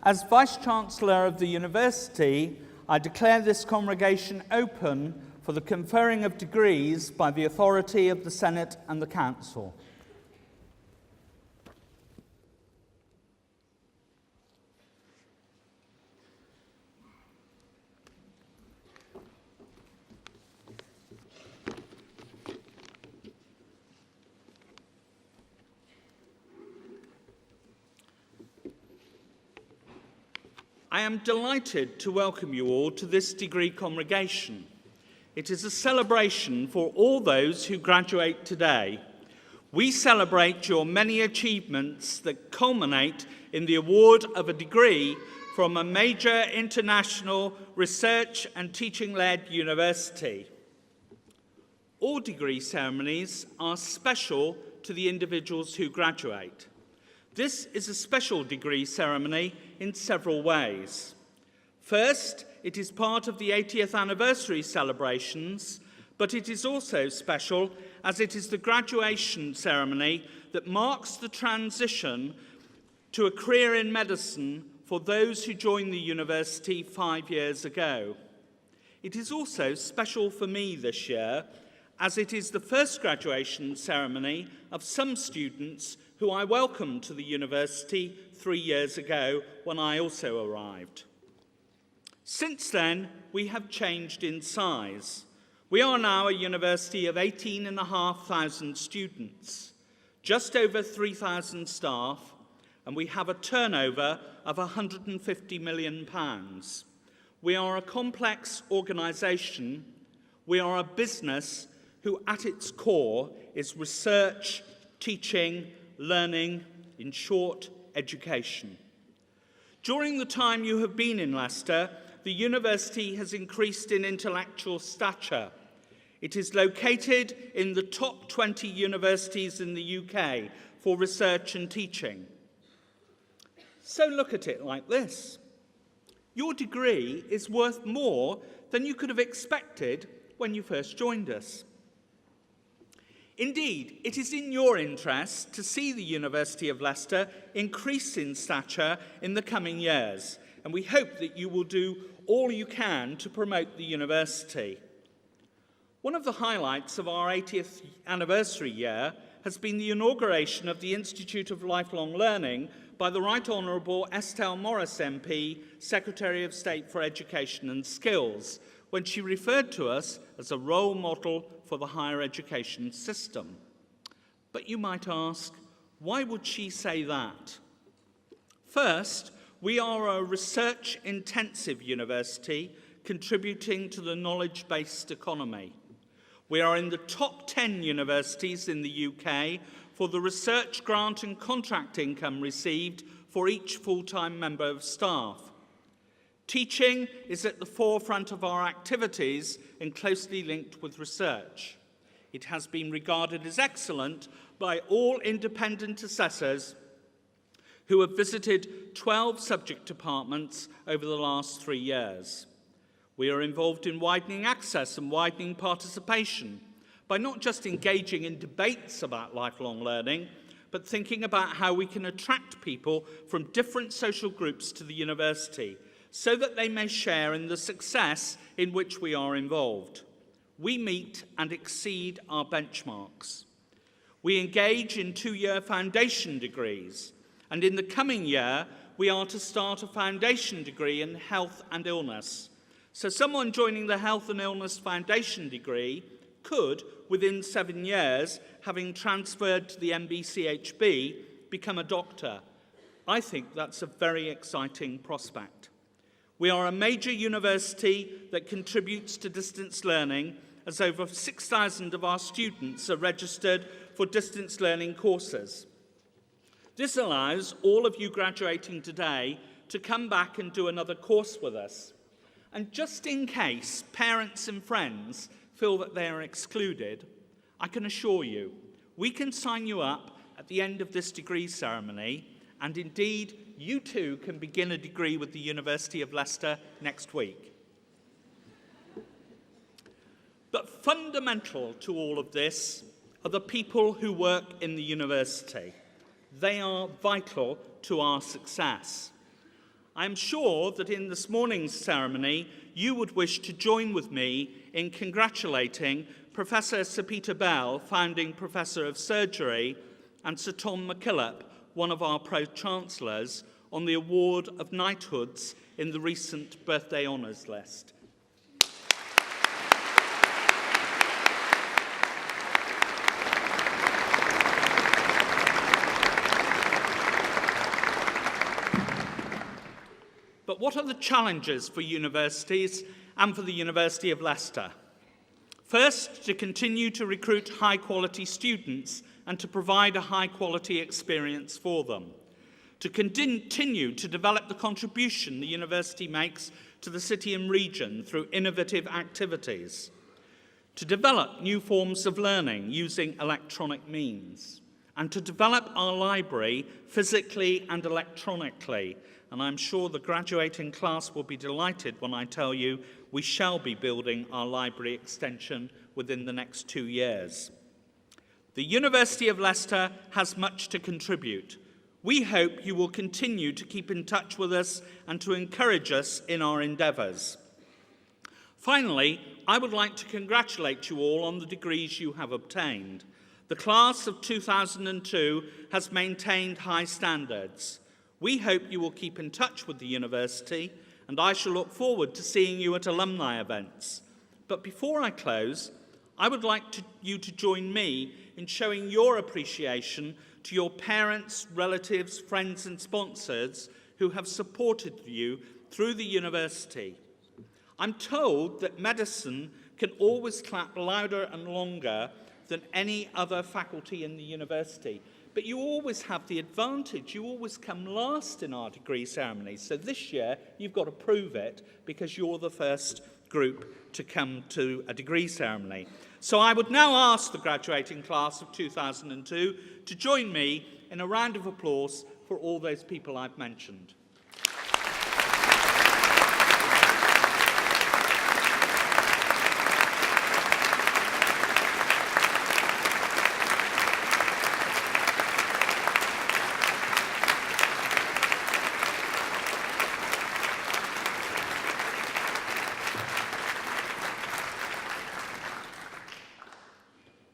As Vice-Chancellor of the University, I declare this congregation open for the conferring of degrees by the authority of the Senate and the Council. I am delighted to welcome you all to this degree congregation. It is a celebration for all those who graduate today. We celebrate your many achievements that culminate in the award of a degree from a major international research and teaching-led university. All degree ceremonies are special to the individuals who graduate. This is a special degree ceremony in several ways. First, it is part of the 80th anniversary celebrations, but it is also special as it is the graduation ceremony that marks the transition to a career in medicine for those who joined the university 5 years ago. It is also special for me this year, as it is the first graduation ceremony of some students who I welcomed to the university 3 years ago when I also arrived. Since then, we have changed in size. We are now a university of 18,500 students, just over 3,000 staff, and we have a turnover of £150 million. We are a complex organisation. We are a business who at its core is research, teaching, learning, in short, education. During the time you have been in Leicester, the university has increased in intellectual stature. It is located in the top 20 universities in the UK for research and teaching. So look at it like this. Your degree is worth more than you could have expected when you first joined us. Indeed, it is in your interest to see the University of Leicester increase in stature in the coming years, and we hope that you will do all you can to promote the university. One of the highlights of our 80th anniversary year has been the inauguration of the Institute of Lifelong Learning by the Right Honourable Estelle Morris MP, Secretary of State for Education and Skills, when she referred to us as a role model for the higher education system. But you might ask, why would she say that? First, we are a research-intensive university contributing to the knowledge-based economy. We are in the top 10 universities in the UK for the research grant and contract income received for each full-time member of staff. Teaching is at the forefront of our activities and closely linked with research. It has been regarded as excellent by all independent assessors who have visited 12 subject departments over the last 3 years. We are involved in widening access and widening participation by not just engaging in debates about lifelong learning, but thinking about how we can attract people from different social groups to the university so that they may share in the success in which we are involved. We meet and exceed our benchmarks. We engage in 2-year foundation degrees, and in the coming year, we are to start a foundation degree in health and illness. So someone joining the Health and Illness Foundation degree could, within 7 years, having transferred to the MBCHB, become a doctor. I think that's a very exciting prospect. We are a major university that contributes to distance learning, as over 6,000 of our students are registered for distance learning courses. This allows all of you graduating today to come back and do another course with us. And just in case parents and friends feel that they are excluded, I can assure you, we can sign you up at the end of this degree ceremony, and indeed, you too can begin a degree with the University of Leicester next week. But fundamental to all of this are the people who work in the university. They are vital to our success. I am sure that in this morning's ceremony, you would wish to join with me in congratulating Professor Sir Peter Bell, founding Professor of Surgery, and Sir Tom McKillop, one of our Pro-Chancellors, on the award of knighthoods in the recent birthday honours list. But what are the challenges for universities and for the University of Leicester? First, to continue to recruit high-quality students and to provide a high-quality experience for them. To continue to develop the contribution the university makes to the city and region through innovative activities. To develop new forms of learning using electronic means. And to develop our library physically and electronically. And I'm sure the graduating class will be delighted when I tell you we shall be building our library extension within the next 2 years. The University of Leicester has much to contribute. We hope you will continue to keep in touch with us and to encourage us in our endeavours. Finally, I would like to congratulate you all on the degrees you have obtained. The class of 2002 has maintained high standards. We hope you will keep in touch with the university, and I shall look forward to seeing you at alumni events. But before I close, I would like you to join me in showing your appreciation to your parents, relatives, friends and sponsors who have supported you through the university. I'm told that medicine can always clap louder and longer than any other faculty in the university, but you always have the advantage. You always come last in our degree ceremony. So this year, you've got to prove it because you're the first group to come to a degree ceremony. So I would now ask the graduating class of 2002 to join me in a round of applause for all those people I've mentioned.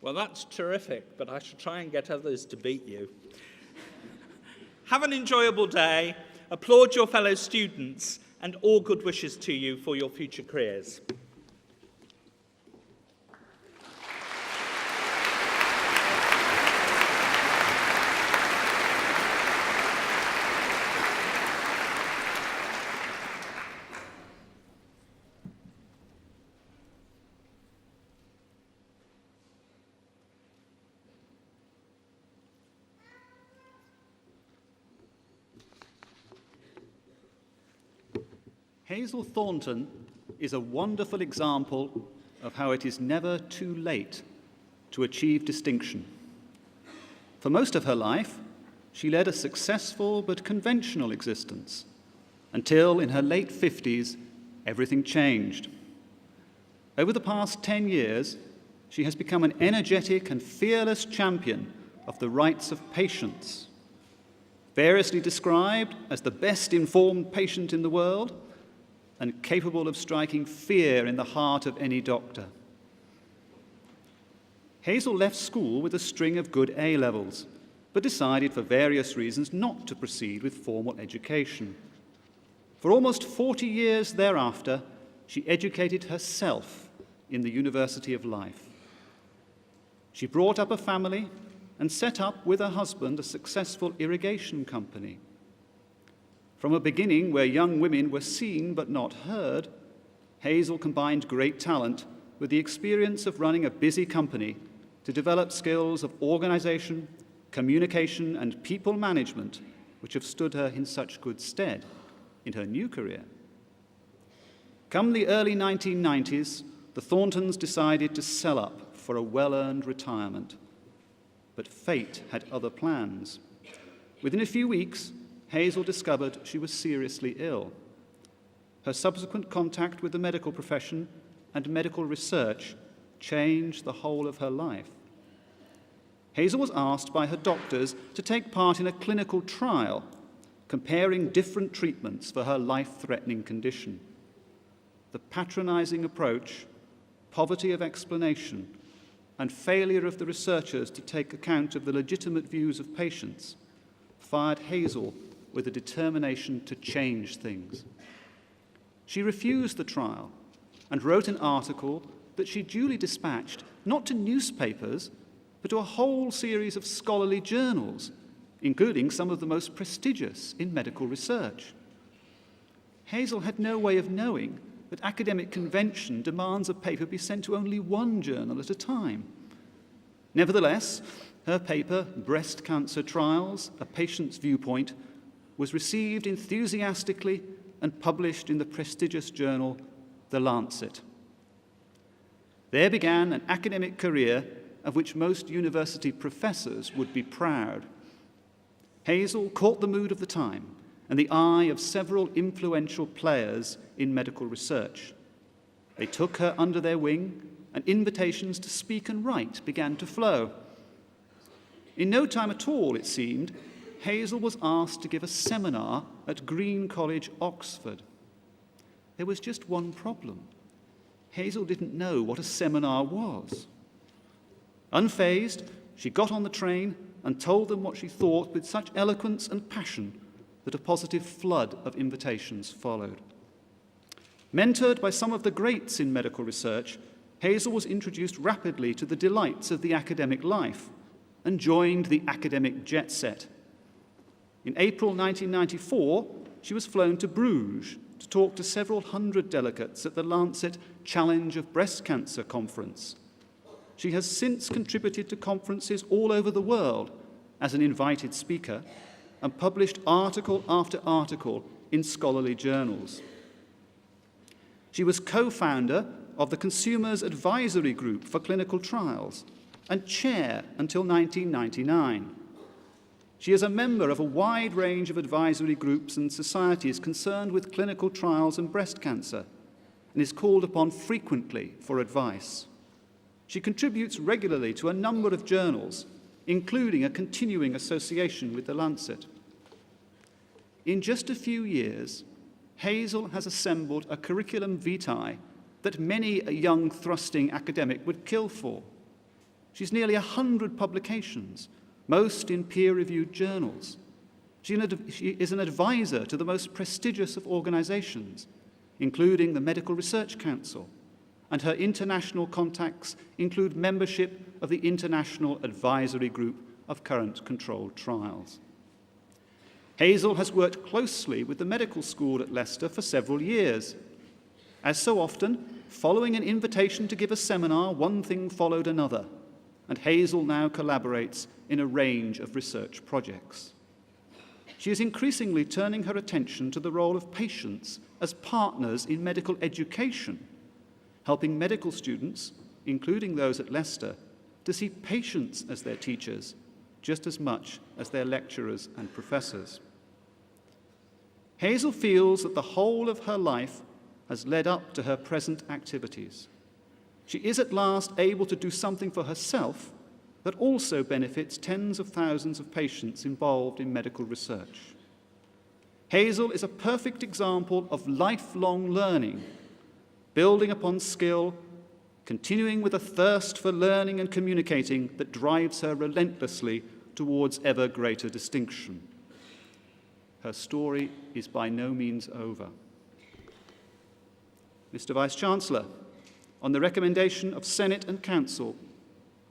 Well, that's terrific, but I shall try and get others to beat you. Have an enjoyable day, applaud your fellow students, and all good wishes to you for your future careers. Hazal Thornton is a wonderful example of how it is never too late to achieve distinction. For most of her life, she led a successful but conventional existence until, in her late 50s, everything changed. Over the past 10 years, she has become an energetic and fearless champion of the rights of patients. Variously described as the best informed patient in the world, and capable of striking fear in the heart of any doctor. Hazel left school with a string of good A-levels, but decided for various reasons not to proceed with formal education. For almost 40 years thereafter, she educated herself in the University of Life. She brought up a family and set up with her husband a successful irrigation company. From a beginning where young women were seen but not heard, Hazel combined great talent with the experience of running a busy company to develop skills of organization, communication, and people management, which have stood her in such good stead in her new career. Come the early 1990s, the Thorntons decided to sell up for a well-earned retirement. But fate had other plans. Within a few weeks, Hazel discovered she was seriously ill. Her subsequent contact with the medical profession and medical research changed the whole of her life. Hazel was asked by her doctors to take part in a clinical trial comparing different treatments for her life-threatening condition. The patronizing approach, poverty of explanation, and failure of the researchers to take account of the legitimate views of patients fired Hazel with a determination to change things. She refused the trial and wrote an article that she duly dispatched not to newspapers, but to a whole series of scholarly journals, including some of the most prestigious in medical research. Hazel had no way of knowing that academic convention demands a paper be sent to only one journal at a time. Nevertheless, her paper, Breast Cancer Trials, A Patient's Viewpoint, was received enthusiastically and published in the prestigious journal The Lancet. There began an academic career of which most university professors would be proud. Hazel caught the mood of the time and the eye of several influential players in medical research. They took her under their wing, and invitations to speak and write began to flow. In no time at all, it seemed, Hazel was asked to give a seminar at Green College, Oxford. There was just one problem. Hazel didn't know what a seminar was. Unfazed, she got on the train and told them what she thought with such eloquence and passion that a positive flood of invitations followed. Mentored by some of the greats in medical research, Hazel was introduced rapidly to the delights of the academic life and joined the academic jet set. In April 1994, she was flown to Bruges to talk to several hundred delegates at the Lancet Challenge of Breast Cancer conference. She has since contributed to conferences all over the world as an invited speaker and published article after article in scholarly journals. She was co-founder of the Consumers Advisory Group for Clinical Trials and chair until 1999. She is a member of a wide range of advisory groups and societies concerned with clinical trials and breast cancer and is called upon frequently for advice. She contributes regularly to a number of journals, including a continuing association with The Lancet. In just a few years, Hazel has assembled a curriculum vitae that many a young thrusting academic would kill for. She's nearly 100 publications, most in peer-reviewed journals. She is an advisor to the most prestigious of organizations, including the Medical Research Council, and her international contacts include membership of the International Advisory Group of Current Controlled Trials. Hazel has worked closely with the medical school at Leicester for several years. As so often, following an invitation to give a seminar, one thing followed another, and Hazel now collaborates in a range of research projects. She is increasingly turning her attention to the role of patients as partners in medical education, helping medical students, including those at Leicester, to see patients as their teachers just as much as their lecturers and professors. Hazel feels that the whole of her life has led up to her present activities. She is at last able to do something for herself that also benefits tens of thousands of patients involved in medical research. Hazel is a perfect example of lifelong learning, building upon skill, continuing with a thirst for learning and communicating that drives her relentlessly towards ever greater distinction. Her story is by no means over. Mr. Vice-Chancellor, on the recommendation of Senate and Council,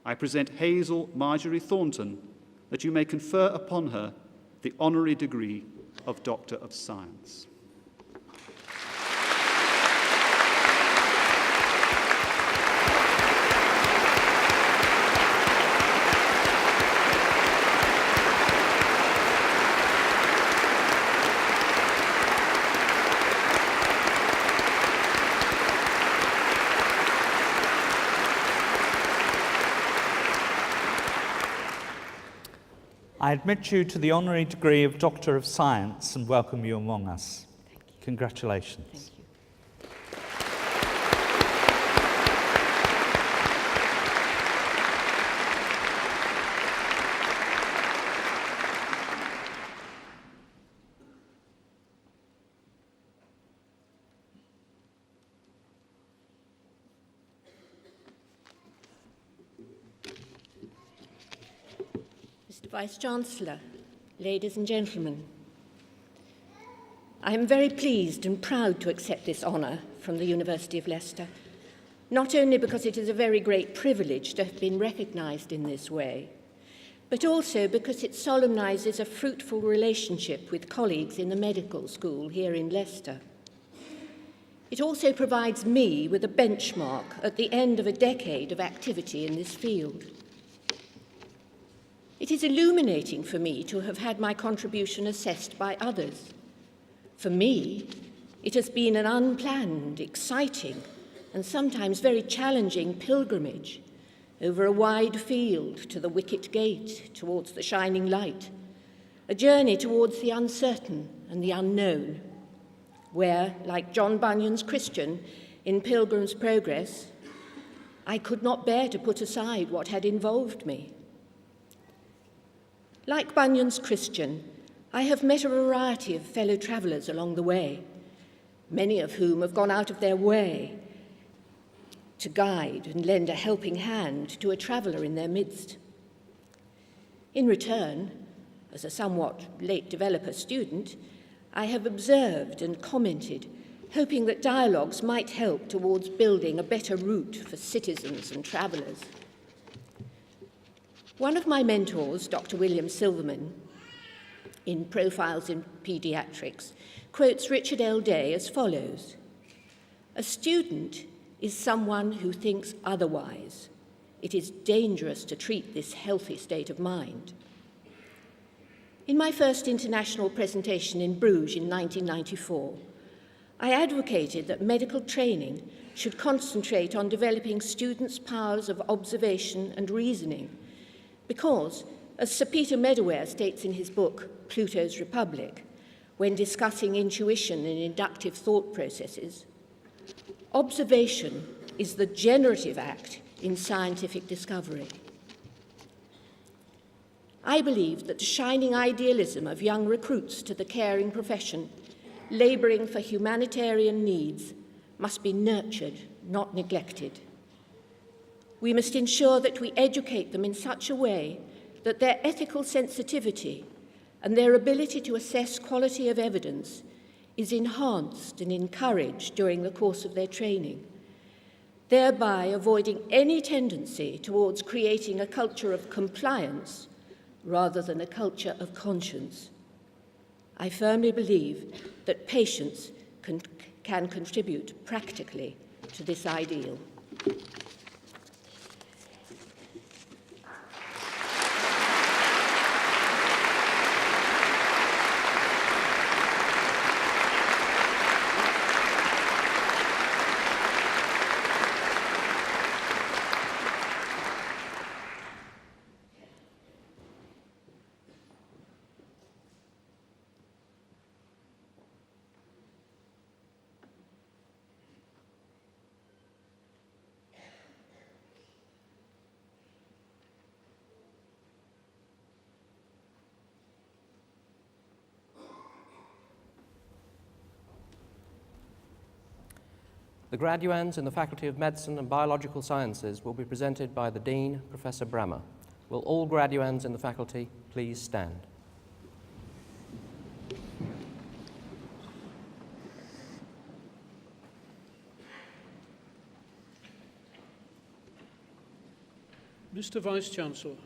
I present Hazel Marjorie Thornton that you may confer upon her the Honorary Degree of Doctor of Science. I admit you to the honorary degree of Doctor of Science and welcome you among us. Thank you. Congratulations. Thank you. Vice-Chancellor, ladies and gentlemen, I am very pleased and proud to accept this honour from the University of Leicester, not only because it is a very great privilege to have been recognised in this way, but also because it solemnises a fruitful relationship with colleagues in the medical school here in Leicester. It also provides me with a benchmark at the end of a decade of activity in this field. It is illuminating for me to have had my contribution assessed by others. For me, it has been an unplanned, exciting, and sometimes very challenging pilgrimage over a wide field to the wicket gate towards the shining light, a journey towards the uncertain and the unknown, where, like John Bunyan's Christian in Pilgrim's Progress, I could not bear to put aside what had involved me. Like Bunyan's Christian, I have met a variety of fellow travellers along the way, many of whom have gone out of their way to guide and lend a helping hand to a traveller in their midst. In return, as a somewhat late developer student, I have observed and commented, hoping that dialogues might help towards building a better route for citizens and travellers. One of my mentors, Dr. William Silverman, in Profiles in Paediatrics, quotes Richard L. Day as follows: "A student is someone who thinks otherwise. It is dangerous to treat this healthy state of mind." In my first international presentation in Bruges in 1994, I advocated that medical training should concentrate on developing students' powers of observation and reasoning, because, as Sir Peter Medawar states in his book, Pluto's Republic, when discussing intuition and inductive thought processes, observation is the generative act in scientific discovery. I believe that the shining idealism of young recruits to the caring profession, labouring for humanitarian needs, must be nurtured, not neglected. We must ensure that we educate them in such a way that their ethical sensitivity and their ability to assess quality of evidence is enhanced and encouraged during the course of their training, thereby avoiding any tendency towards creating a culture of compliance rather than a culture of conscience. I firmly believe that patients can contribute practically to this ideal. The graduands in the Faculty of Medicine and Biological Sciences will be presented by the Dean, Professor Brammer. Will all graduands in the faculty please stand? Mr. Vice-Chancellor,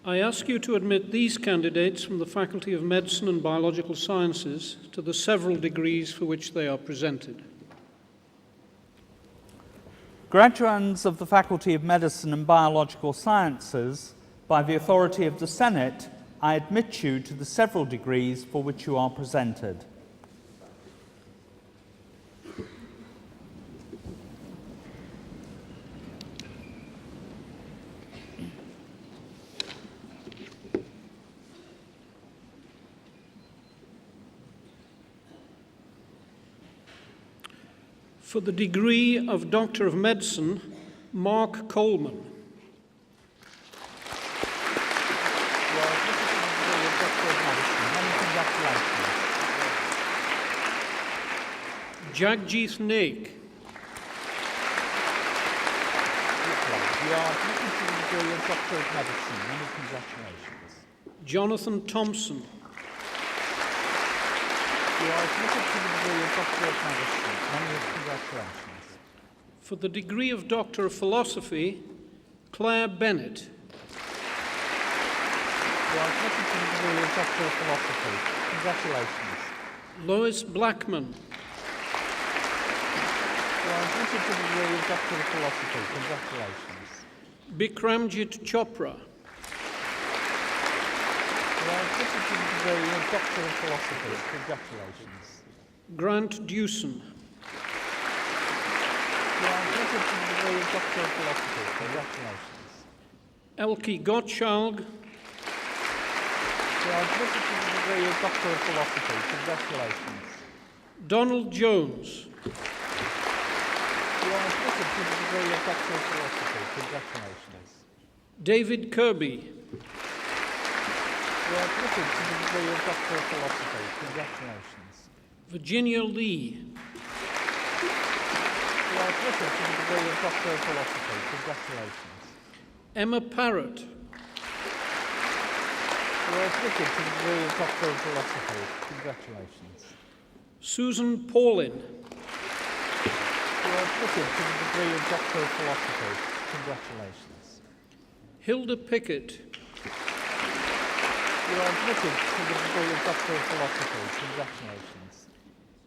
I ask you to admit these candidates from the Faculty of Medicine and Biological Sciences to the several degrees for which they are presented. Graduands of the Faculty of Medicine and Biological Sciences, by the authority of the Senate, I admit you to the several degrees for which you are presented. For the degree of Doctor of Medicine, Mark Coleman. Jagjeet Naik. You are admitted to the degree of Doctor of Medicine. Many congratulations. Jonathan Thompson. You are admitted to the degree of Doctor of Medicine. Many congratulations. For the degree of Doctor of Philosophy, Claire Bennett. You are admitted to the degree of Doctor of Philosophy. Congratulations. Lois Blackman. You are admitted to the degree of Doctor of Philosophy. Congratulations. Bikramjit Chopra. You are admitted to the degree of Doctor of Philosophy. Congratulations. Grant Dewson. You are admitted to the degree of Doctor of Philosophy. Congratulations. Elke Gottschalk. You are admitted to the degree of Doctor of Philosophy. Congratulations. Donald Jones. You are admitted to the degree of Doctor of Philosophy. Congratulations. David Kirby. You are admitted to the degree of Doctor of Philosophy. Congratulations. Virginia Lee. You are admitted to the degree of Doctor of Philosophy. Congratulations. Emma Parrott. You are admitted to the degree of Doctor of Philosophy. Congratulations. Susan Paulin. You are admitted to the degree of Doctor of Philosophy. Congratulations. Hilda Pickett. You are admitted to the degree of Doctor of Philosophy. Congratulations.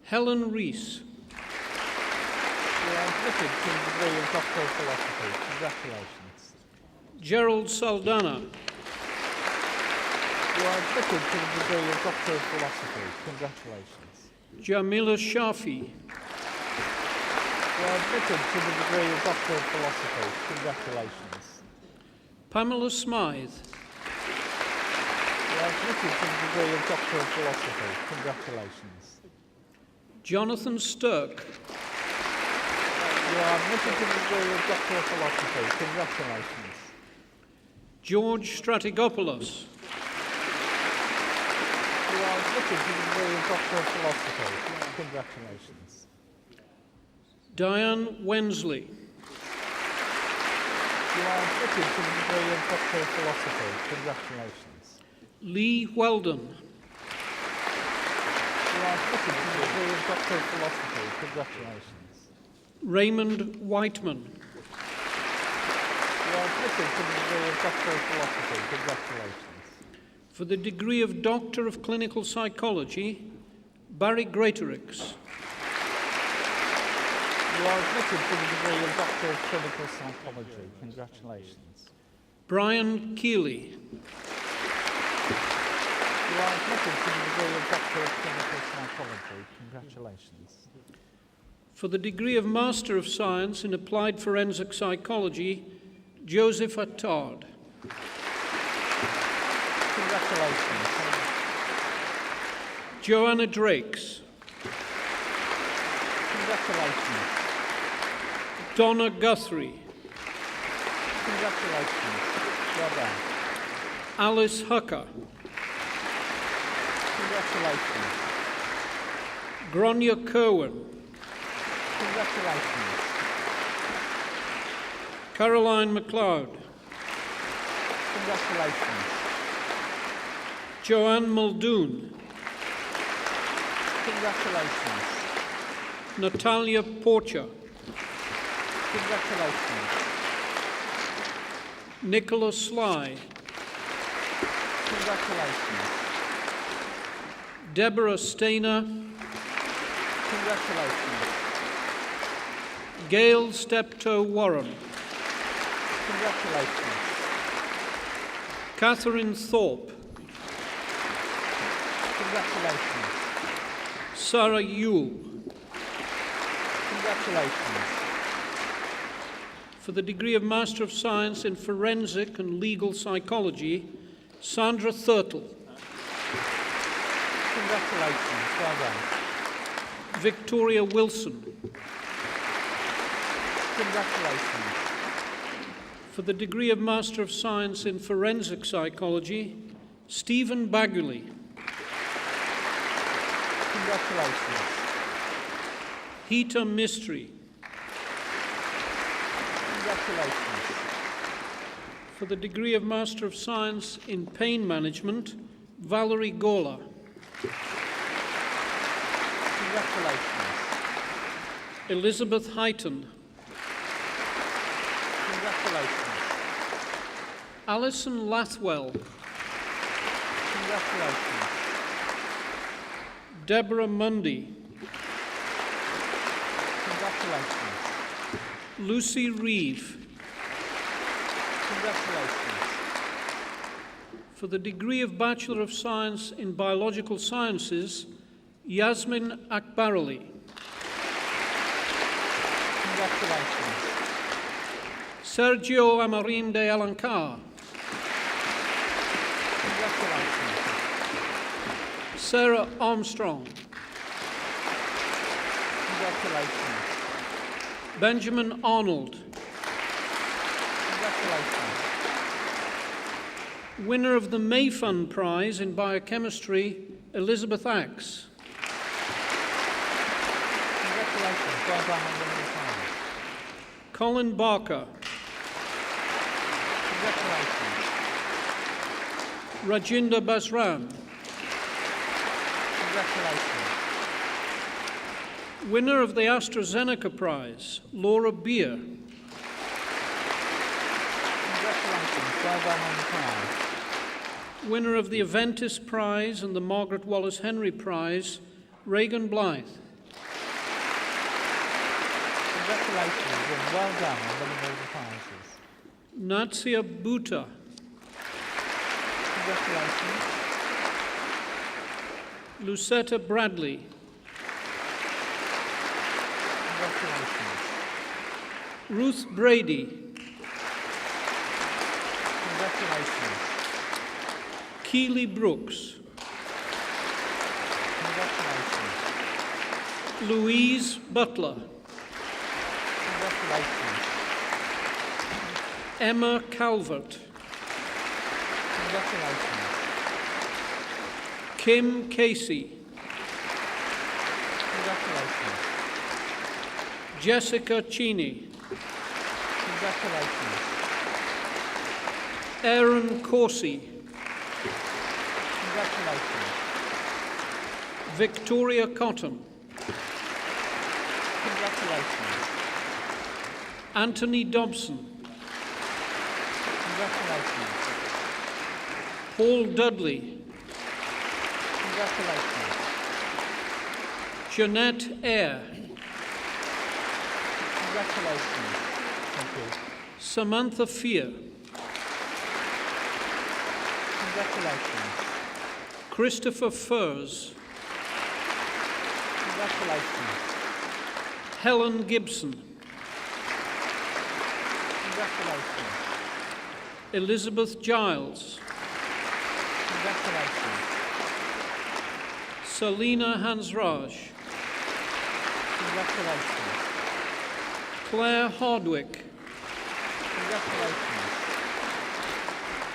Helen Rees. You are admitted to the degree of Doctor of Philosophy. Congratulations. Gerald Saldana. You are admitted to the degree of Doctor of Philosophy. Congratulations. Jamila Shafi. You are admitted to the degree of Doctor of Philosophy. Congratulations. Pamela Smythe. You are admitted to the degree of Doctor of Philosophy. Congratulations. Jonathan Stirk. You are admitted to the degree of Doctor of Philosophy. Congratulations. George Stratigopoulos. You are admitted to the degree of Doctor of Philosophy. Congratulations. Diane Wensley. You are admitted to the degree of Doctor of Philosophy. Congratulations. Lee Weldon. You are admitted to the degree of Doctor of Philosophy. Congratulations. Raymond Whiteman. You are admitted to the degree of Doctor of Philosophy. Congratulations. For the degree of Doctor of Clinical Psychology, Barry Greatorix. You are admitted to the degree of Doctor of Clinical Psychology. Congratulations. Brian Keeley. You are admitted to the degree of Doctor of Clinical Psychology. Congratulations. For the degree of Master of Science in Applied Forensic Psychology, Joseph Attard. Congratulations. Joanna Drakes. Congratulations. Donna Guthrie. Congratulations. Well done. Alice Hucker. Congratulations. Gronya Kerwin. Congratulations. Caroline MacLeod. Congratulations. Joanne Muldoon. Congratulations. Natalia Porcher. Congratulations. Nicola Sly. Congratulations. Deborah Stainer. Congratulations. Gail Steptoe Warren. Congratulations. Catherine Thorpe. Congratulations. Sarah Yule. Congratulations. For the degree of Master of Science in Forensic and Legal Psychology, Sandra Thurtle. Congratulations. Well done. Victoria Wilson. Congratulations. For the degree of Master of Science in Forensic Psychology, Stephen Baguley. Congratulations. Heeta Mistry. Congratulations. For the degree of Master of Science in Pain Management, Valerie Gola. Congratulations. Elizabeth Heighton. Congratulations. Alison Lathwell. Congratulations. Deborah Mundy. Congratulations. Lucy Reeve. Congratulations. For the degree of Bachelor of Science in Biological Sciences, Yasmin Akbarali. Congratulations. Sergio Amarim de Alencar. Congratulations. Sarah Armstrong. Congratulations. Benjamin Arnold. Congratulations. Winner of the Mayfund Prize in Biochemistry, Elizabeth Axe. Congratulations. Well done on winning the prize. Colin Barker. Congratulations. Rajinder Basran. Congratulations. Winner of the AstraZeneca Prize, Laura Beer. Congratulations. Well done on the prize. Winner of the Aventis Prize and the Margaret Wallace Henry Prize, Reagan Blythe. Congratulations and well done on winning all the prizes. Natsia Bhuta. Congratulations. Lucetta Bradley. Congratulations. Ruth Brady. Congratulations. Keely Brooks. Congratulations. Louise Butler. Congratulations. Emma Calvert. Congratulations. Kim Casey. Congratulations. Jessica Cheney. Congratulations. Aaron Corsi. Congratulations. Victoria Cotton. Congratulations. Anthony Dobson. Congratulations. Paul Dudley. Congratulations. Jeanette Eyre. Congratulations. Thank you. Samantha Fear. Congratulations. Christopher Furs. Congratulations. Helen Gibson. Congratulations. Elizabeth Giles. Congratulations. Selina Hansraj. Congratulations. Claire Hardwick. Congratulations.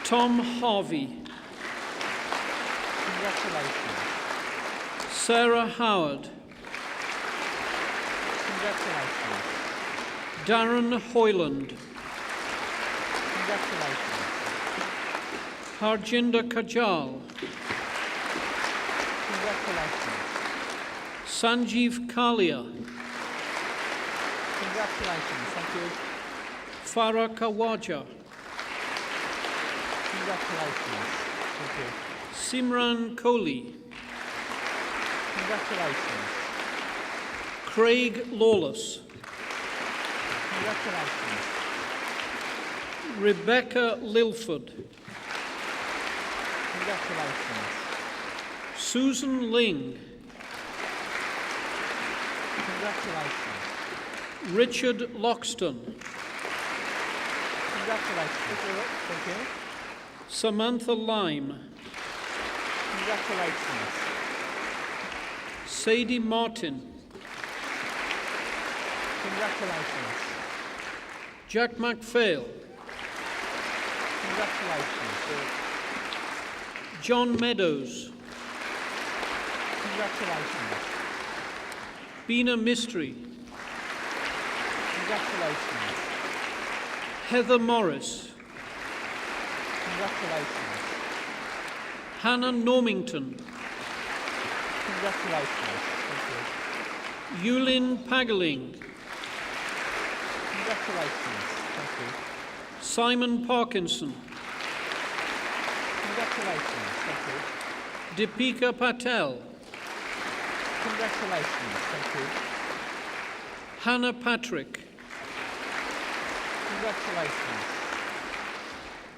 Tom Harvey. Congratulations. Sarah Howard. Congratulations. Darren Hoyland. Congratulations. Harjinder Kajal. Congratulations. Sanjeev Kalia. Congratulations. Thank you. Farah Kawaja. Congratulations. Thank you. Simran Kohli. Congratulations. Craig Lawless. Congratulations. Rebecca Lilford. Congratulations. Susan Ling. Congratulations. Richard Loxton. Congratulations. Thank you. Samantha Lime. Congratulations. Sadie Martin. Congratulations. Jack MacPhail. Congratulations. John Meadows. Congratulations. Bina Mystery. Congratulations. Heather Morris. Congratulations. Hannah Normington, Congratulations. Thank you. Yulin Pagaling, Congratulations. Thank you. Simon Parkinson, Congratulations. Thank you. Deepika Patel, Congratulations. Thank you. Hannah Patrick, Congratulations.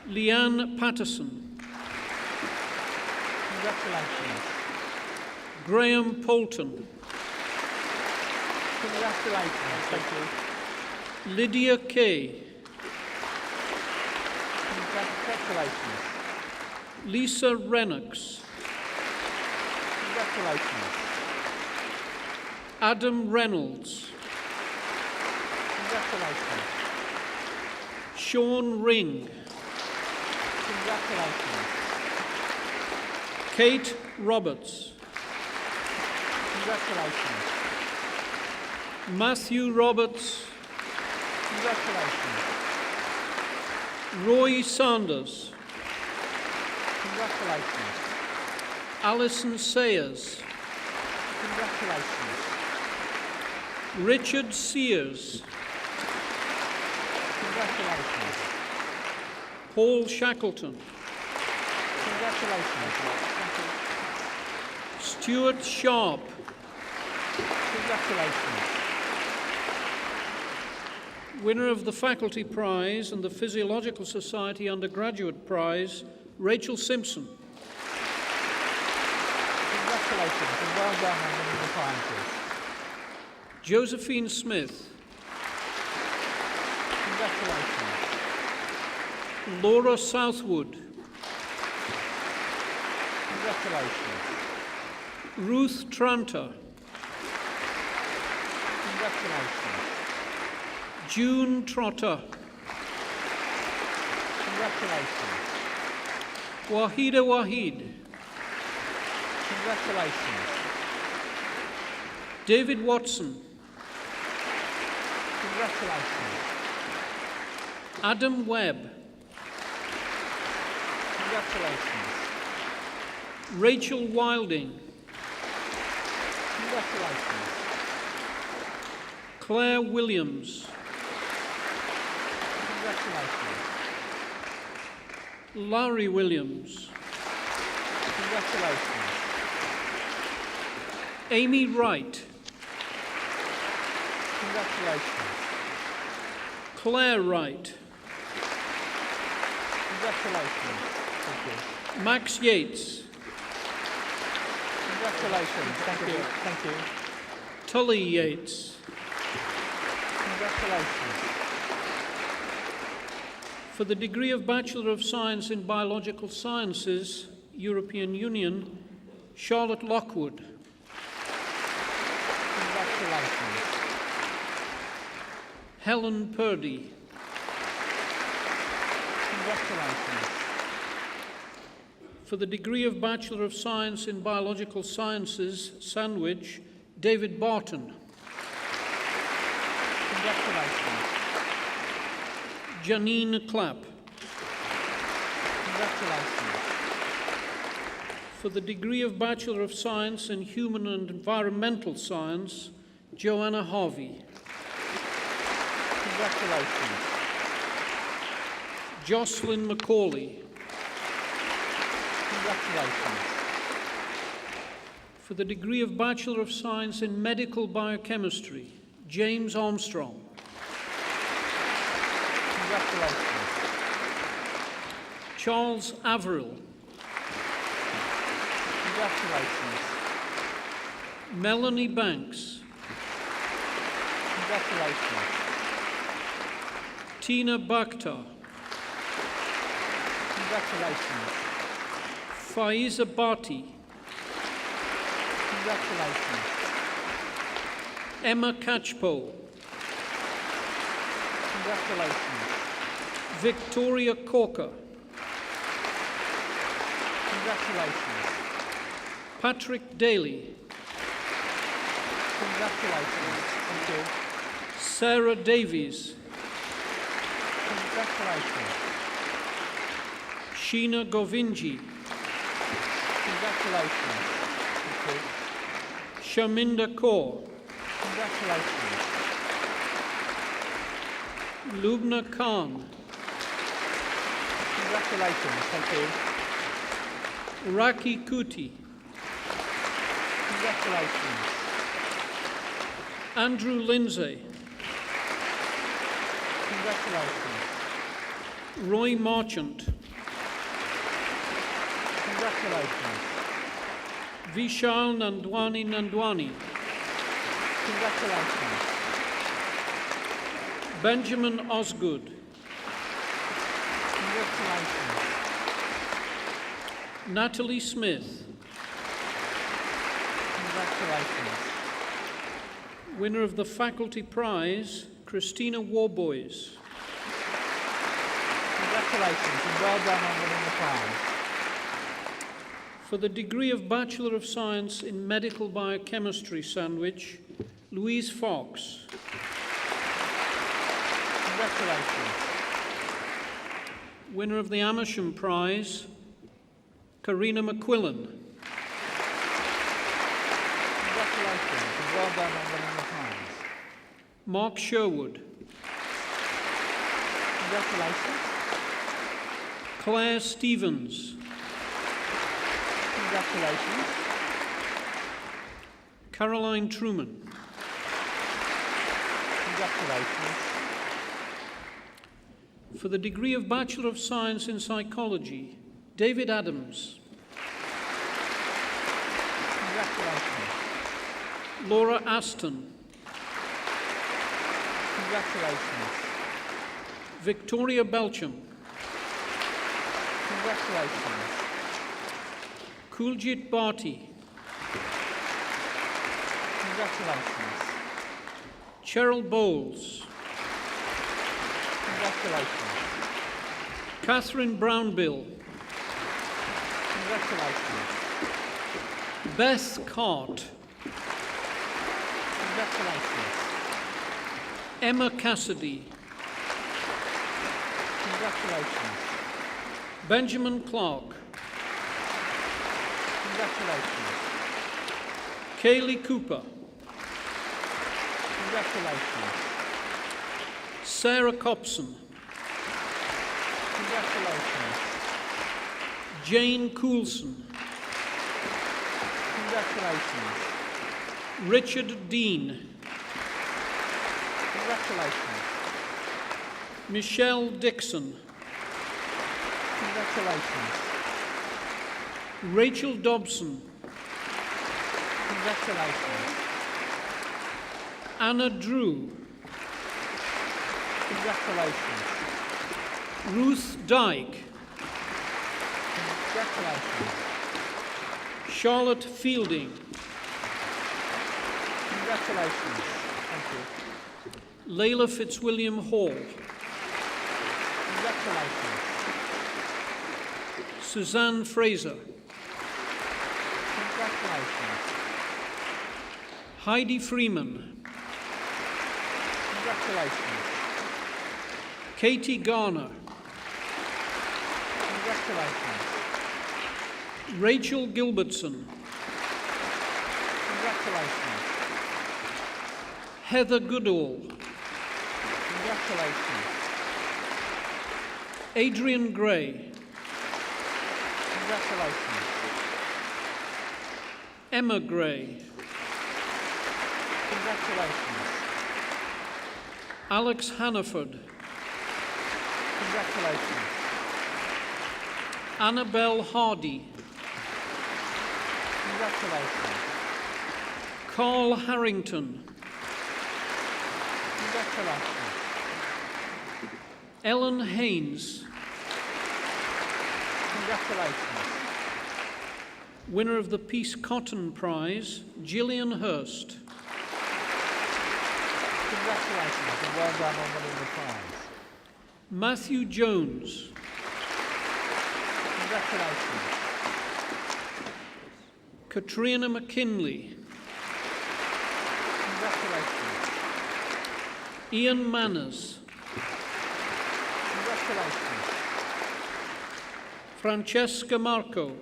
Leanne Patterson, Congratulations. Graham Poulton, Congratulations. Thank you. Lydia Kay, Congratulations. Lisa Rennox, Congratulations. Adam Reynolds, Congratulations. Sean Ring, Congratulations. Kate Roberts, Congratulations. Matthew Roberts, Congratulations. Roy Sanders, Congratulations. Alison Sayers, Congratulations. Richard Sears, Congratulations. Paul Shackleton, Congratulations. Thank you. Stuart Sharp, Congratulations. winner of the Faculty Prize and the Physiological Society Undergraduate Prize, Rachel Simpson. Congratulations and well done on winning the prizes. Josephine Smith, Congratulations. Laura Southwood, Congratulations. Ruth Tranter, Congratulations. June Trotter, Congratulations. Wahida Wahid, Congratulations. David Watson, Congratulations. Adam Webb, Congratulations. Rachel Wilding, Congratulations. Claire Williams, Congratulations. Larry Williams, Congratulations. Amy Wright, Congratulations. Claire Wright, Congratulations. Thank you. Max Yates, Congratulations. Thank you. Thank you. Tully Yates. Congratulations. For the degree of Bachelor of Science in Biological Sciences, European Union, Charlotte Lockwood. Congratulations. Helen Purdy. Congratulations. For the degree of Bachelor of Science in Biological Sciences, Sandwich, David Barton. Congratulations. Janine Clapp. Congratulations. For the degree of Bachelor of Science in Human and Environmental Science, Joanna Harvey. Congratulations. Jocelyn Macaulay. Congratulations. For the degree of Bachelor of Science in Medical Biochemistry, James Armstrong. Congratulations. Charles Averill. Congratulations. Melanie Banks. Congratulations. Tina Bakhtar. Congratulations. Faiza Bhatti. Congratulations. Emma Catchpole. Congratulations. Victoria Corker. Congratulations. Patrick Daly. Congratulations. Thank you. Sarah Davies. Congratulations. Sheena Govinji, Congratulations. Thank Shaminda Kaur, you. Congratulations. Lubna Khan, Congratulations. Thank you. Raki Kuti, Congratulations. Andrew Lindsay, Congratulations. Roy Marchant, Congratulations. Vishal Nandwani, Congratulations. Benjamin Osgood, Congratulations. Natalie Smith, Congratulations. winner of the Faculty Prize, Christina Warboys. Congratulations and well done on winning the prize. For the degree of Bachelor of Science in Medical Biochemistry, Sandwich, Louise Fox. Congratulations. Winner of the Amersham Prize, Karina McQuillan. Congratulations and well done on winning the prize. Mark Sherwood. Congratulations. Claire Stevens. Congratulations. Caroline Truman. Congratulations. For the degree of Bachelor of Science in Psychology, David Adams. Congratulations. Laura Aston. Congratulations. Victoria Belcham. Congratulations. Kuljit Bharti. Congratulations. Cheryl Bowles. Congratulations. Catherine Brownbill. Congratulations. Beth Cart. Congratulations. Emma Cassidy. Congratulations. Benjamin Clark. Congratulations. Kaylee Cooper. Congratulations. Sarah Copson. Congratulations. Jane Coulson. Congratulations. Richard Dean. Congratulations. Michelle Dixon. Congratulations. Rachel Dobson. Congratulations. Anna Drew. Congratulations. Ruth Dyke. Congratulations. Charlotte Fielding. Congratulations. Thank you. Layla Fitzwilliam Hall. Congratulations. Suzanne Fraser. Congratulations. Heidi Freeman. Congratulations. Katie Garner. Congratulations. Rachel Gilbertson. Congratulations. Heather Goodall. Congratulations. Adrian Gray. Congratulations. Emma Gray. Congratulations. Alex Hannaford. Congratulations. Annabelle Hardy. Congratulations. Carl Harrington. Congratulations. Ellen Haynes. Congratulations. Winner of the Peace Cotton Prize, Gillian Hurst. Congratulations and well done on winning the prize. Matthew Jones. Congratulations. Katrina McKinley. Congratulations. Ian Manners. Congratulations. For Francesca Marco,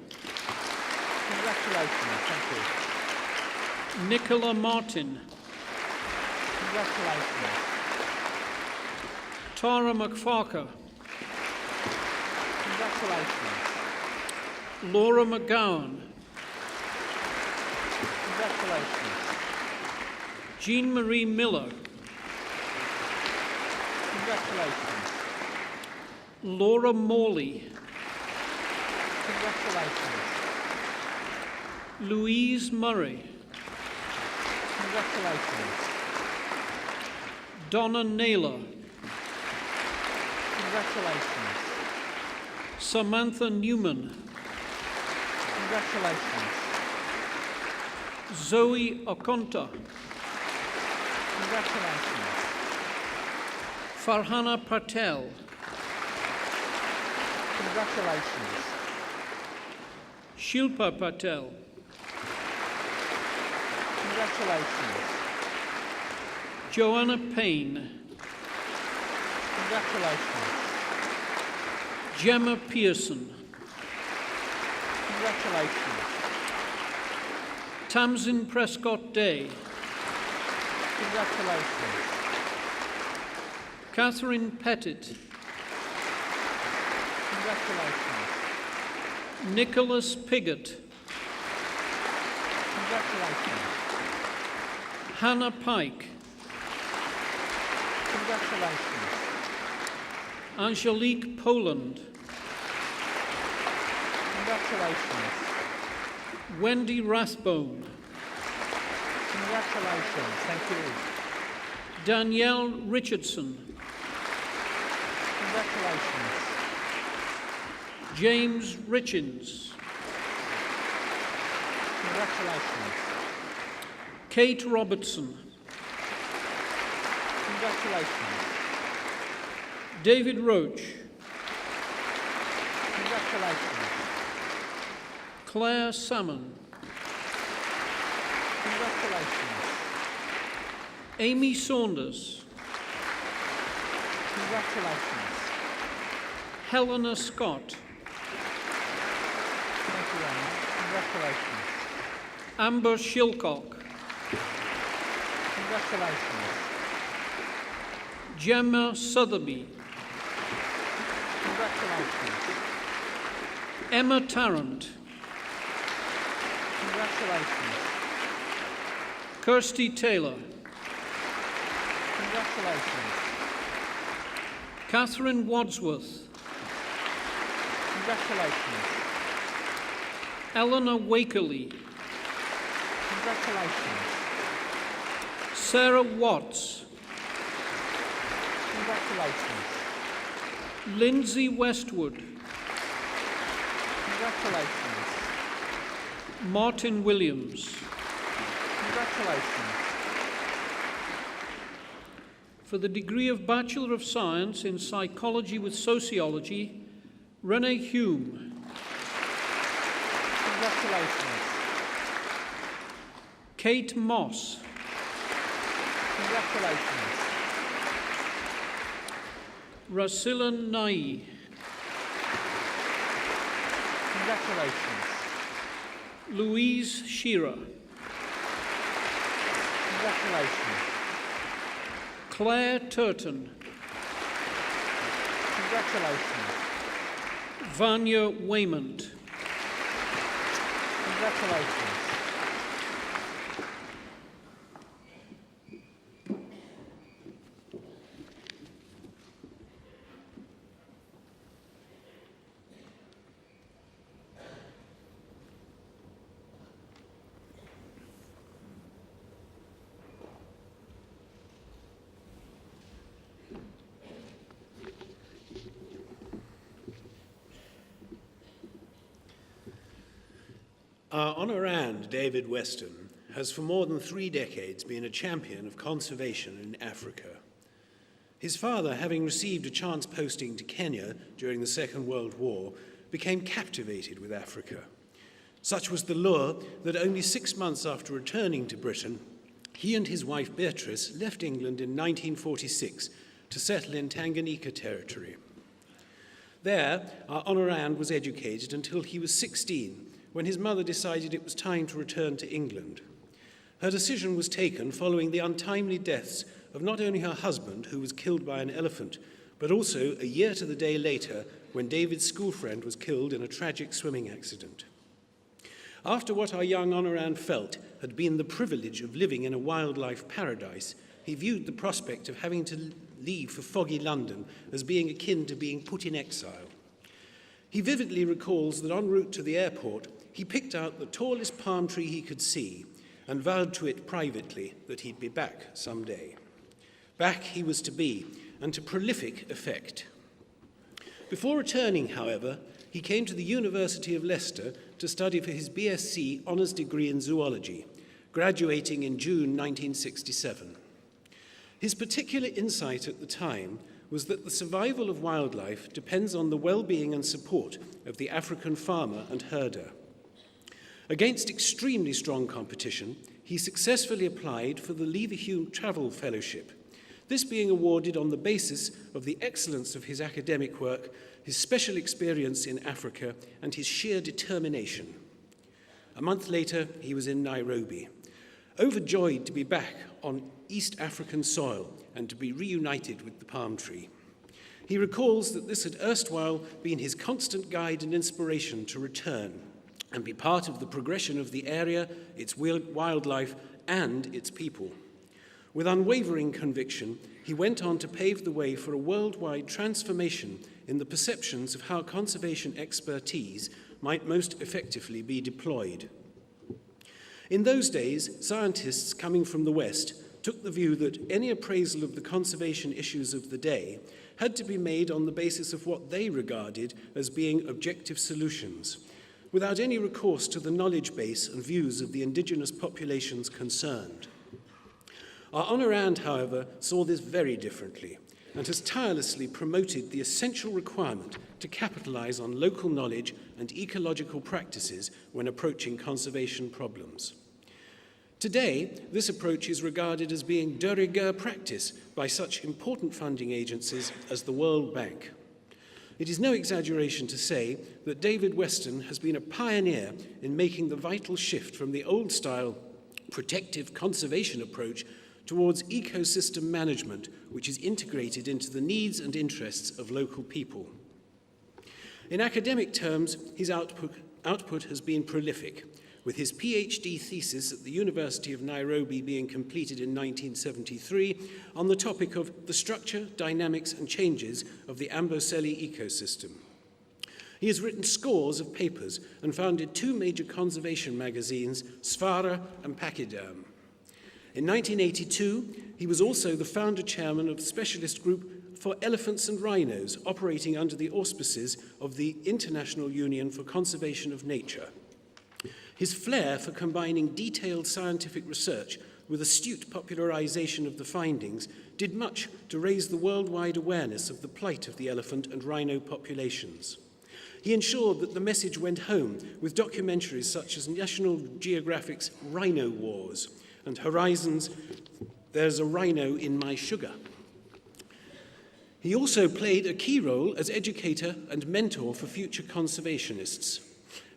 Congratulations. Thank you. Nicola Martin, Congratulations. Tara McFarker, Congratulations. Laura McGowan, Congratulations. Jean-Marie Miller, Congratulations. Laura Morley, Congratulations. Louise Murray, Congratulations. Donna Naylor, Congratulations. Samantha Newman, Congratulations. Zoe Okonta, Congratulations. Farhana Patel, Congratulations. Shilpa Patel, Congratulations. Joanna Payne, Congratulations. Gemma Pearson, Congratulations. Tamsin Prescott Day, Congratulations. Catherine Pettit, Congratulations. Nicholas Piggott, Congratulations. Hannah Pike, Congratulations. Angelique Poland, Congratulations. Wendy Rathbone, Congratulations. Thank you. Danielle Richardson, Congratulations. James Richins, Congratulations. Kate Robertson, Congratulations. David Roach, Congratulations. Claire Salmon, Congratulations. Amy Saunders, Congratulations. Helena Scott, Thank you, Anna. Congratulations. Amber Shilcock, Congratulations. Gemma Sotheby, Congratulations. Emma Tarrant, Congratulations. Kirsty Taylor, Congratulations. Catherine Wadsworth, Congratulations. Eleanor Wakerley, Congratulations. Sarah Watts, Congratulations. Lindsay Westwood, Congratulations. Martin Williams. Congratulations. For the degree of Bachelor of Science in Psychology with Sociology, Renee Hume, Congratulations. Kate Moss, Congratulations. Rasila Nai, Congratulations. Louise Shearer, Congratulations. Claire Turton, Congratulations. Vanya Waymont, Congratulations. Our honorand, David Weston, has for more than 3 decades been a champion of conservation in Africa. His father, having received a chance posting to Kenya during the Second World War, became captivated with Africa. Such was the lure that only 6 months after returning to Britain, he and his wife Beatrice left England in 1946 to settle in Tanganyika territory. There, our Honorand was educated until he was 16, when his mother decided it was time to return to England. Her decision was taken following the untimely deaths of not only her husband, who was killed by an elephant, but also a year to the day later when David's school friend was killed in a tragic swimming accident. After what our young Honorand felt had been the privilege of living in a wildlife paradise, he viewed the prospect of having to leave for foggy London as being akin to being put in exile. He vividly recalls that en route to the airport, he picked out the tallest palm tree he could see and vowed to it privately that he'd be back someday. Back he was to be, and to prolific effect. Before returning, however, he came to the University of Leicester to study for his BSc Honours Degree in Zoology, graduating in June 1967. His particular insight at the time was that the survival of wildlife depends on the well-being and support of the African farmer and herder. Against extremely strong competition, he successfully applied for the Leverhulme Travel Fellowship, this being awarded on the basis of the excellence of his academic work, his special experience in Africa, and his sheer determination. A month later, he was in Nairobi, overjoyed to be back on East African soil and to be reunited with the palm tree. He recalls that this had erstwhile been his constant guide and inspiration to return and be part of the progression of the area, its wildlife, and its people. With unwavering conviction, he went on to pave the way for a worldwide transformation in the perceptions of how conservation expertise might most effectively be deployed. In those days, scientists coming from the West took the view that any appraisal of the conservation issues of the day had to be made on the basis of what they regarded as being objective solutions, without any recourse to the knowledge base and views of the indigenous populations concerned. Our Honorand, however, saw this very differently and has tirelessly promoted the essential requirement to capitalize on local knowledge and ecological practices when approaching conservation problems. Today, this approach is regarded as being de rigueur practice by such important funding agencies as the World Bank. It is no exaggeration to say that David Weston has been a pioneer in making the vital shift from the old-style protective conservation approach towards ecosystem management, which is integrated into the needs and interests of local people. In academic terms, his output has been prolific, with his PhD thesis at the University of Nairobi being completed in 1973 on the topic of the structure, dynamics, and changes of the Amboseli ecosystem. He has written scores of papers and founded two major conservation magazines, Sfara and Pachyderm. In 1982, he was also the founder-chairman of the specialist group for elephants and rhinos, operating under the auspices of the International Union for Conservation of Nature. His flair for combining detailed scientific research with astute popularization of the findings did much to raise the worldwide awareness of the plight of the elephant and rhino populations. He ensured that the message went home with documentaries such as National Geographic's Rhino Wars and Horizon's There's a Rhino in My Sugar. He also played a key role as educator and mentor for future conservationists.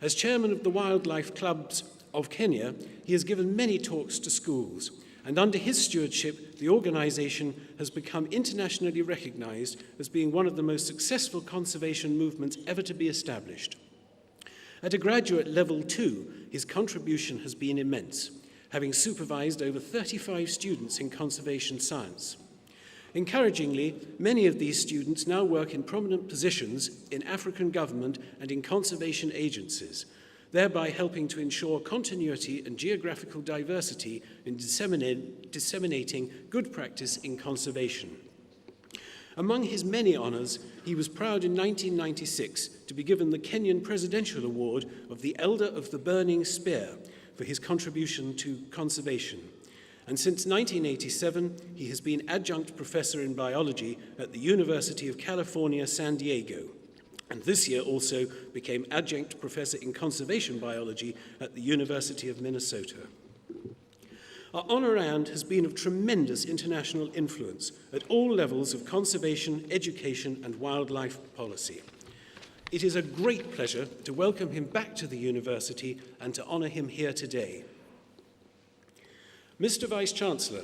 As chairman of the Wildlife Clubs of Kenya, he has given many talks to schools, and under his stewardship, the organization has become internationally recognized as being one of the most successful conservation movements ever to be established. At a graduate level too, his contribution has been immense, having supervised over 35 students in conservation science. Encouragingly, many of these students now work in prominent positions in African government and in conservation agencies, thereby helping to ensure continuity and geographical diversity in disseminating good practice in conservation. Among his many honors, he was proud in 1996 to be given the Kenyan Presidential Award of the Elder of the Burning Spear for his contribution to conservation. And since 1987, he has been adjunct professor in biology at the University of California, San Diego, and this year also became adjunct professor in conservation biology at the University of Minnesota. Our Honorand has been of tremendous international influence at all levels of conservation, education, and wildlife policy. it is a great pleasure to welcome him back to the university and to honour him here today. Mr. Vice-Chancellor,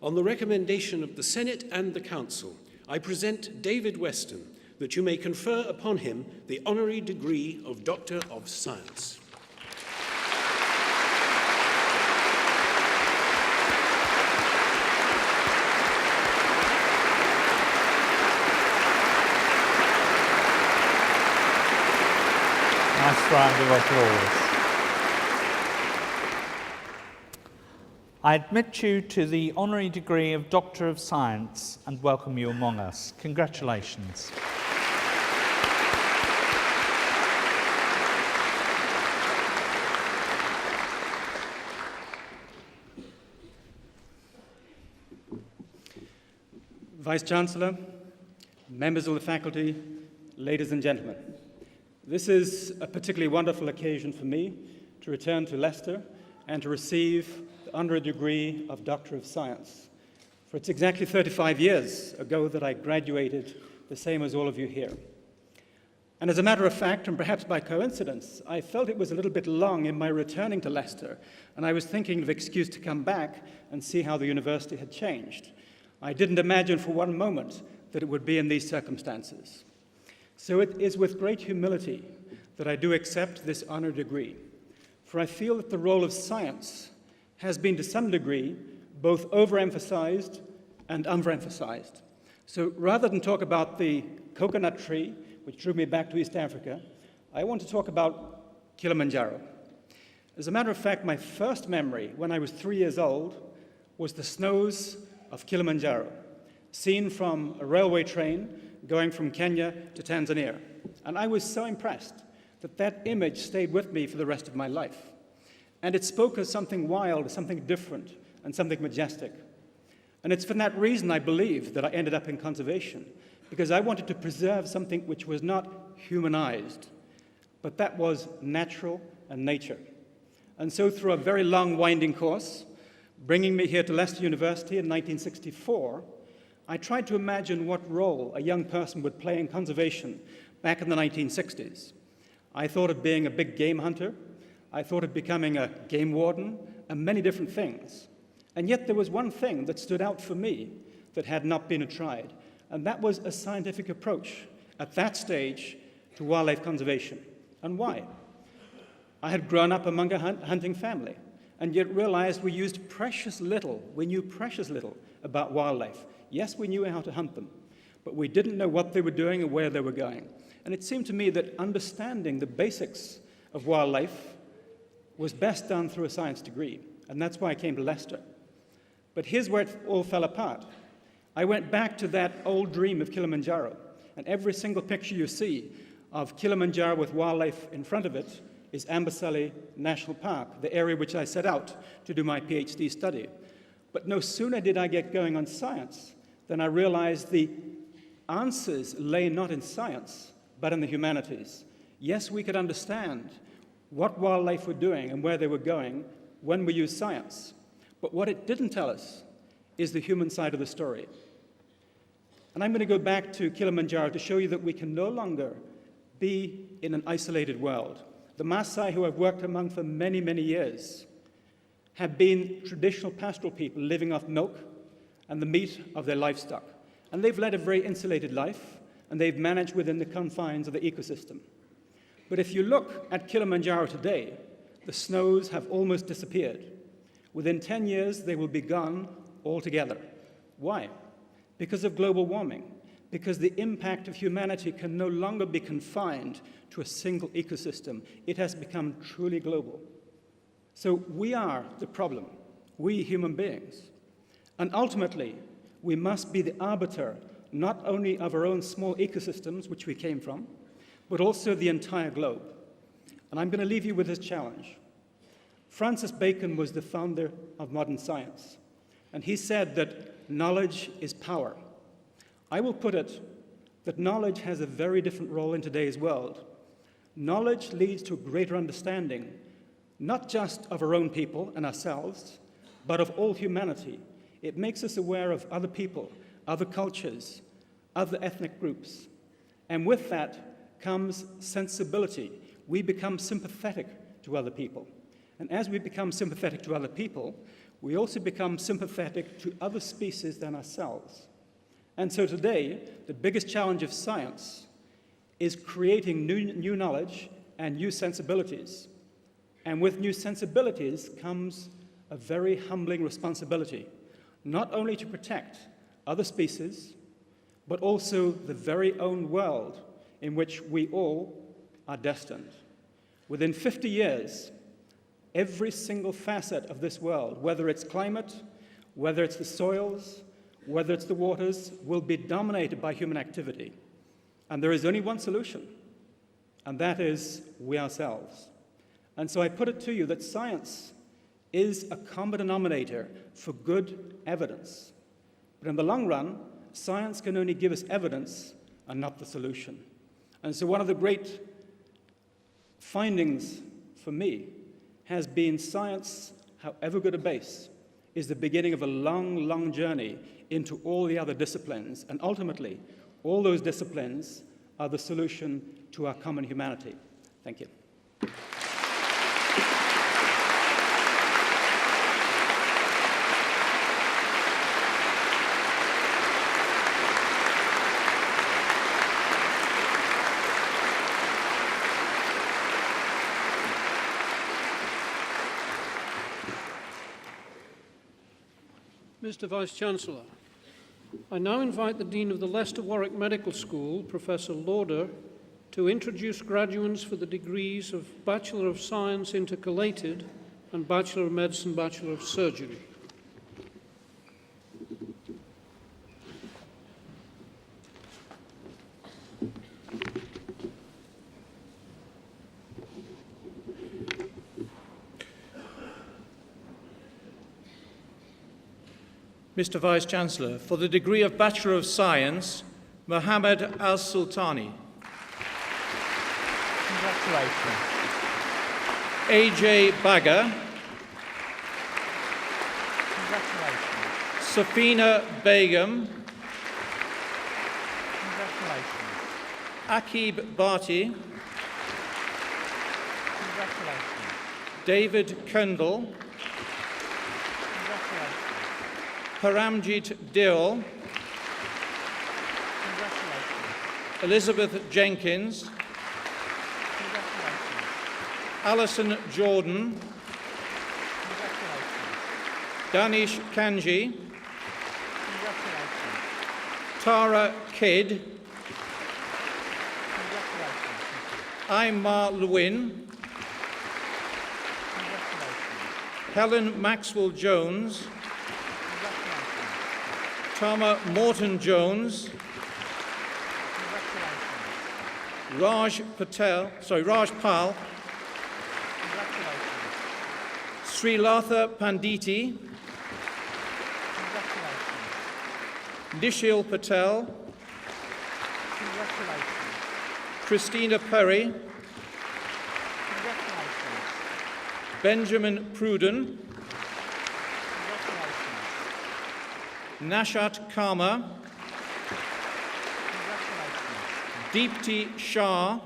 on the recommendation of the Senate and the Council, I present David Weston, that you may confer upon him the Honorary Degree of Doctor of Science. Nice round of applause. I admit you to the honorary degree of Doctor of Science and welcome you among us. Congratulations. Vice-Chancellor, members of the faculty, ladies and gentlemen, this is a particularly wonderful occasion for me to return to Leicester and to receive the honorary degree of Doctor of Science. For it's exactly 35 years ago that I graduated, the same as all of you here. And as a matter of fact, and perhaps by coincidence, I felt it was a little bit long in my returning to Leicester, and I was thinking of an excuse to come back and see how the university had changed. I didn't imagine for one moment that it would be in these circumstances. So it is with great humility that I do accept this honorary degree, for I feel that the role of science has been to some degree both overemphasized and underemphasized. So rather than talk about the coconut tree, which drew me back to East Africa, I want to talk about Kilimanjaro. As a matter of fact, my first memory when I was 3 years old was the snows of Kilimanjaro, seen from a railway train going from Kenya to Tanzania. And I was so impressed that that image stayed with me for the rest of my life. And it spoke of something wild, something different, and something majestic. And it's for that reason, I believe, that I ended up in conservation, because I wanted to preserve something which was not humanized, but that was natural and nature. And so through a very long, winding course, bringing me here to Leicester University in 1964, I tried to imagine what role a young person would play in conservation back in the 1960s. I thought of being a big game hunter. I thought of becoming a game warden, and many different things. And yet there was one thing that stood out for me that had not been tried, and that was a scientific approach at that stage to wildlife conservation. And why? I had grown up among a hunting family, and yet realized we used precious little, we knew precious little about wildlife. Yes, we knew how to hunt them, but we didn't know what they were doing and where they were going. And it seemed to me that understanding the basics of wildlife was best done through a science degree, and that's why I came to Leicester. But here's where it all fell apart. I went back to that old dream of Kilimanjaro, and every single picture you see of Kilimanjaro with wildlife in front of it is Amboseli National Park, the area which I set out to do my PhD study. But no sooner did I get going on science than I realized the answers lay not in science, but in the humanities. Yes, we could understand what wildlife were doing and where they were going when we used science. But what it didn't tell us is the human side of the story. And I'm going to go back to Kilimanjaro to show you that we can no longer be in an isolated world. The Maasai, who I've worked among for many, many years, have been traditional pastoral people living off milk and the meat of their livestock. And they've led a very insulated life, and they've managed within the confines of the ecosystem. But if you look at Kilimanjaro today, the snows have almost disappeared. Within 10 years, they will be gone altogether. Why? Because of global warming, because the impact of humanity can no longer be confined to a single ecosystem. It has become truly global. So we are the problem, we human beings. And ultimately, we must be the arbiter not only of our own small ecosystems, which we came from, but also the entire globe. And I'm going to leave you with this challenge. Francis Bacon was the founder of modern science, and he said that knowledge is power. I will put it that knowledge has a very different role in today's world. Knowledge leads to greater understanding, not just of our own people and ourselves, but of all humanity. It makes us aware of other people, other cultures, other ethnic groups. And with that comes sensibility. We become sympathetic to other people. And as we become sympathetic to other people, we also become sympathetic to other species than ourselves. And so today, the biggest challenge of science is creating new knowledge and new sensibilities. And with new sensibilities comes a very humbling responsibility, not only to protect other species, but also the very own world in which we all are destined. Within 50 years, every single facet of this world, whether it's climate, whether it's the soils, whether it's the waters, will be dominated by human activity. And there is only one solution, and that is we ourselves. And so I put it to you that science is a common denominator for good evidence. But in the long run, science can only give us evidence and not the solution. And so one of the great findings for me has been science, however good a base, is the beginning of a long, long journey into all the other disciplines. And ultimately, all those disciplines are the solution to our common humanity. Thank you. Mr. Vice-Chancellor, I now invite the Dean of the Leicester Warwick Medical School, Professor Lauder, to introduce graduates for the degrees of Bachelor of Science intercalated and Bachelor of Medicine, Bachelor of Surgery. Mr. Vice-Chancellor, for the degree of Bachelor of Science, Mohammed Al-Sultani. Congratulations. A.J. Bagga. Congratulations. Safina Begum. Congratulations. Akib Bhatti. Congratulations. David Kendall. Paramjit Deol. Congratulations. Elizabeth Jenkins. Congratulations. Alison Jordan. Congratulations. Danish Kanji. Congratulations. Tara Kidd. Congratulations. Aymar Lewin. Congratulations. Helen Maxwell Jones. Tama Morton Jones. Raj Pal. Srilatha Panditi. Nishil Patel. Christina Perry. Benjamin Pruden. Nashat Karma. Deepti Shah.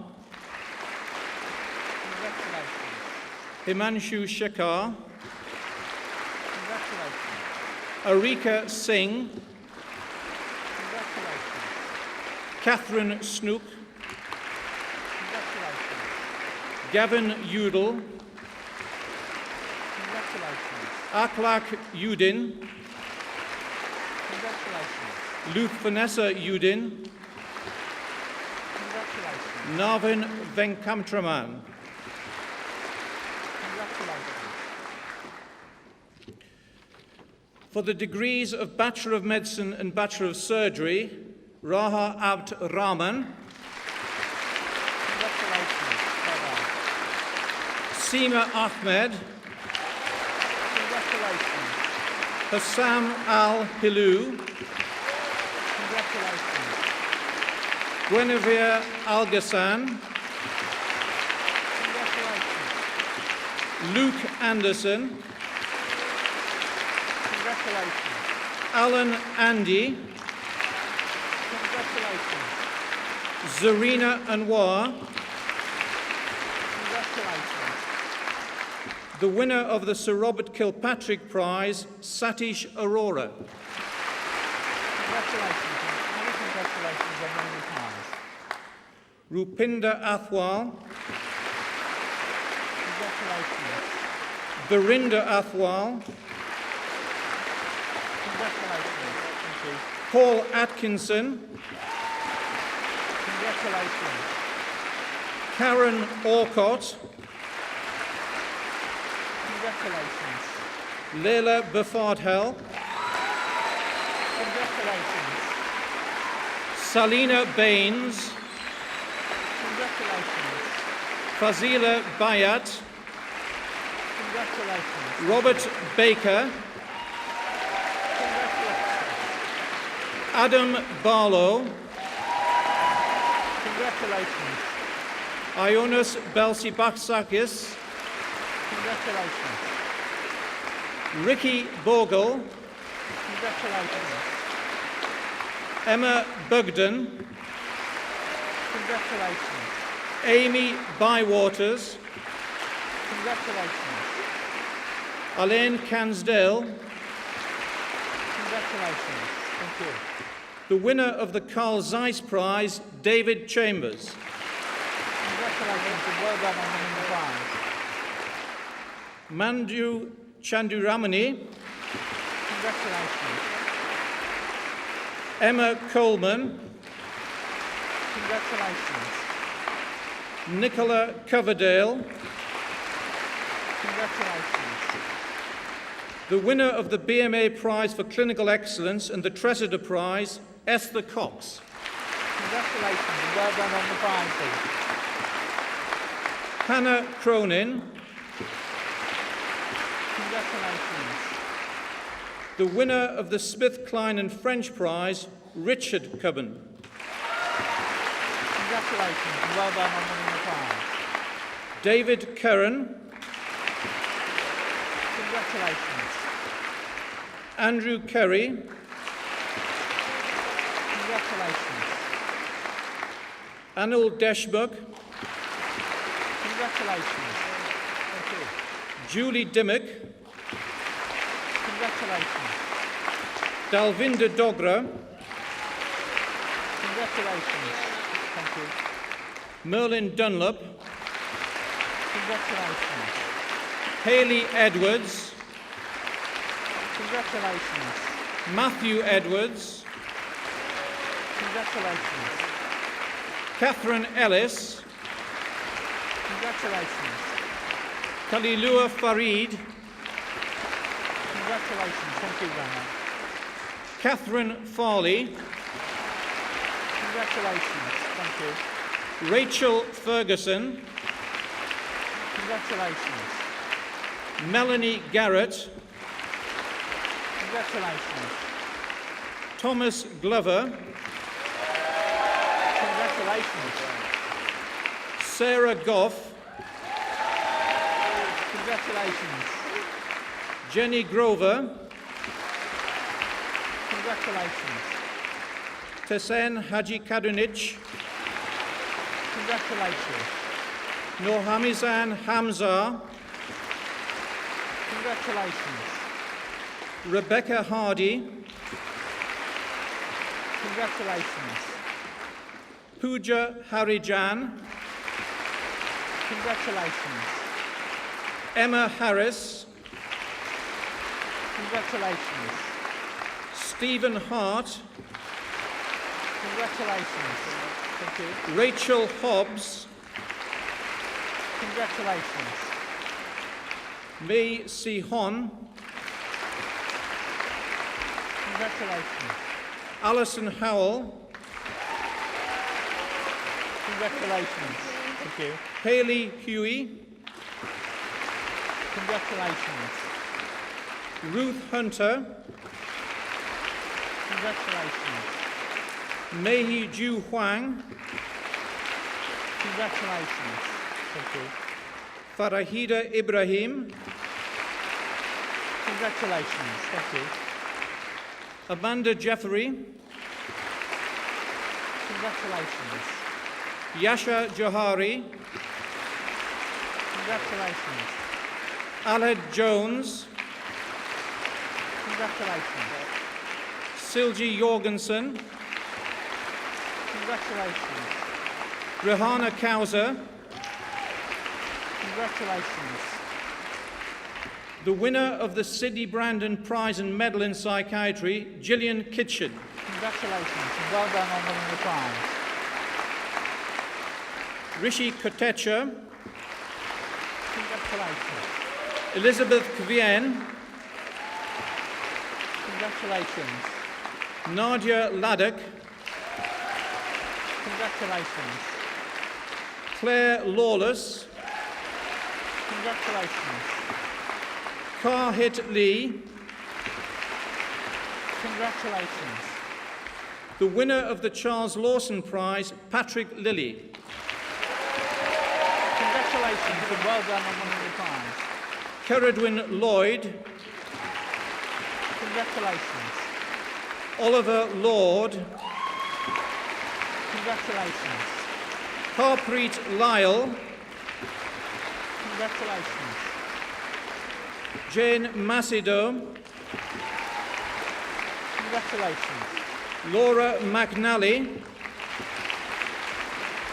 Himanshu Shekhar. Arika Singh. Catherine Snook. Gavin Udall. Akhlaq Udin. Luke Vanessa Udin. Navin Venkamtraman. For the degrees of Bachelor of Medicine and Bachelor of Surgery, Raha Abd Rahman. Seema Ahmed. Hassam Al-Hilu. Guinevere Al-Ghassan. Luke Anderson. Alan Andy. Zarina Anwar. Congratulations. The winner of the Sir Robert Kilpatrick Prize, Satish Arora. Congratulations. Many congratulations on winning the prize. Rupinder Athwal. Congratulations. Verinder Athwal. Congratulations. Thank you. Paul Atkinson. Congratulations. Karen Orcott. Congratulations. Leila Befardhel. Congratulations. Salina Baines. Congratulations. Fazila Bayat. Congratulations. Robert Baker. Congratulations. Adam Barlow. Congratulations. Ionas Belsibaksakis. Congratulations. Ricky Bogle. Congratulations. Emma Bugden. Congratulations. Amy Bywaters. Congratulations. Alain Cansdale. Congratulations. Thank you. The winner of the Carl Zeiss Prize, David Chambers. Congratulations and well done on winning the prize. Manju Chanduramani. Congratulations. Emma Coleman. Congratulations. Nicola Coverdale. Congratulations. The winner of the BMA Prize for Clinical Excellence and the Tresida Prize, Esther Cox. Congratulations and well done on the prize. Hannah Cronin. Congratulations. The winner of the Smith, Klein and French Prize, Richard Cubban. Congratulations and well done on winning the prize. David Curran. Congratulations. Andrew Kerry. Congratulations. Anil Deshmukh. Congratulations. Thank you. Julie Dimmock. Congratulations. Dalvinda Dogra. Congratulations. Thank you. Merlin Dunlop. Congratulations. Hayley Edwards. Congratulations. Matthew Edwards. Congratulations. Catherine Ellis. Congratulations. Kalilua Farid. Congratulations. Thank you very much. Catherine Farley. Congratulations. Thank you. Rachel Ferguson. Congratulations. Melanie Garrett. Congratulations. Thomas Glover. Congratulations. Sarah Goff. Congratulations. Jenny Grover. Congratulations. Tesen Haji Kadunic. Congratulations. Nohamizan Hamza. Congratulations. Rebecca Hardy. Congratulations. Pooja Harijan. Congratulations. Emma Harris. Congratulations. Stephen Hart. Congratulations. Thank you. Rachel Hobbs. Congratulations. Mei Si-hon. Congratulations. Alison Howell. Congratulations. Thank you. Hayley Huey. Congratulations. Ruth Hunter. Congratulations. Mei Ju Huang. Congratulations. Thank you. Farahida Ibrahim. Congratulations. Thank you. Amanda Jeffrey. Congratulations. Yasha Johari, Congratulations. Aled Jones, Congratulations. Silji Jorgensen, Congratulations. Rehana Kauser, Congratulations. the winner of the Sidney Brandon Prize and Medal in Psychiatry, Gillian Kitchen. Congratulations and well done on winning the prize. Rishi Kotecha, Congratulations. Elizabeth Kvien, Congratulations. Nadia Laddock, Congratulations. Claire Lawless, Congratulations. Karhit Lee, Congratulations. the winner of the Charles Lawson Prize, Patrick Lilly. Congratulations and well done on winning the prize. Ceridwen Lloyd, Congratulations. Oliver Lord, Congratulations. Harpreet Lyle, Congratulations. Jane Macedo, Congratulations. Laura McNally,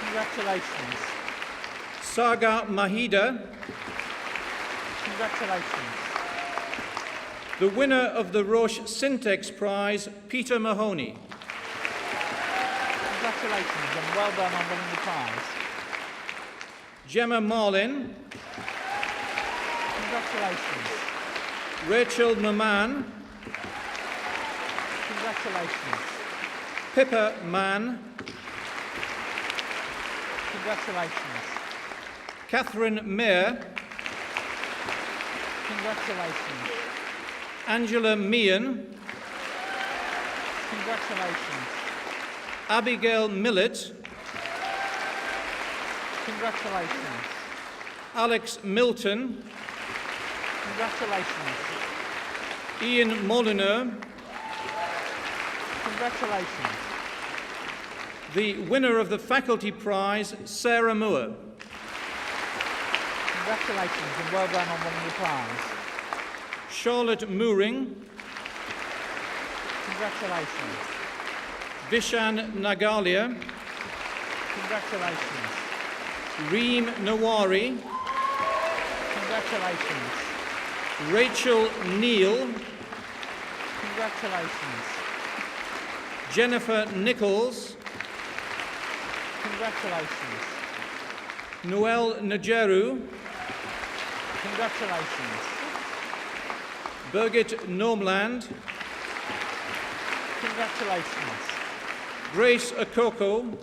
Congratulations. Saga Mahida, Congratulations. the winner of the Roche Syntax Prize, Peter Mahoney. Congratulations and well done on winning the prize. Gemma Marlin, Congratulations. Rachel Maman, Congratulations. Pippa Mann, Congratulations. Catherine Mayer, Congratulations. Angela Meehan, Congratulations. Abigail Millett, Congratulations. Alex Milton, Congratulations. Ian Molyneux, Congratulations. the winner of the Faculty Prize, Sarah Moore. Congratulations and well done on winning the prize. Charlotte Mooring, Congratulations. Vishan Nagalia, Congratulations. Reem Nawari, Congratulations. Rachel Neal, Congratulations. Jennifer Nichols, Congratulations. Noel Najeru, Congratulations. Birgit Normland, Congratulations. Grace Okoko,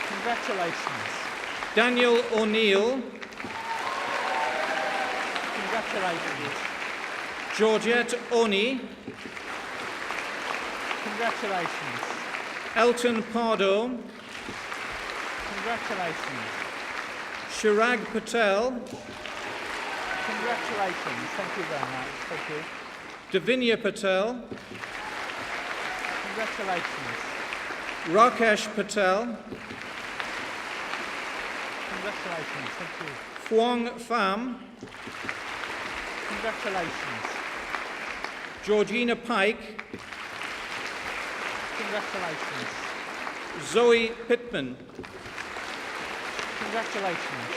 Congratulations. Daniel O'Neill, Congratulations. Georgette Oni, Congratulations. Elton Pardo, Congratulations. Shirag Patel, Congratulations. Thank you very much. Thank you. Davinia Patel, Congratulations. Rakesh Patel, Congratulations. Thank you. Phuong Pham, Congratulations. Georgina Pike, Congratulations. Zoe Pittman, Congratulations.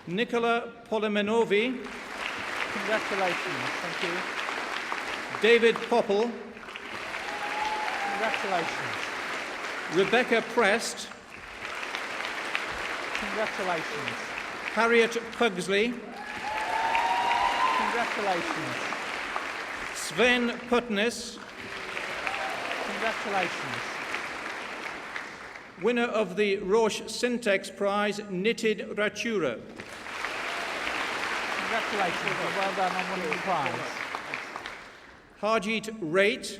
Nicola Polimenovi, Congratulations. Thank you. David Popple, Congratulations. Rebecca Prest, Congratulations. Harriet Pugsley, Congratulations. Sven Putness, Congratulations. winner of the Roche Syntax Prize, Nitid Rachura. Congratulations and well done on winning the prize. Harjit Rate,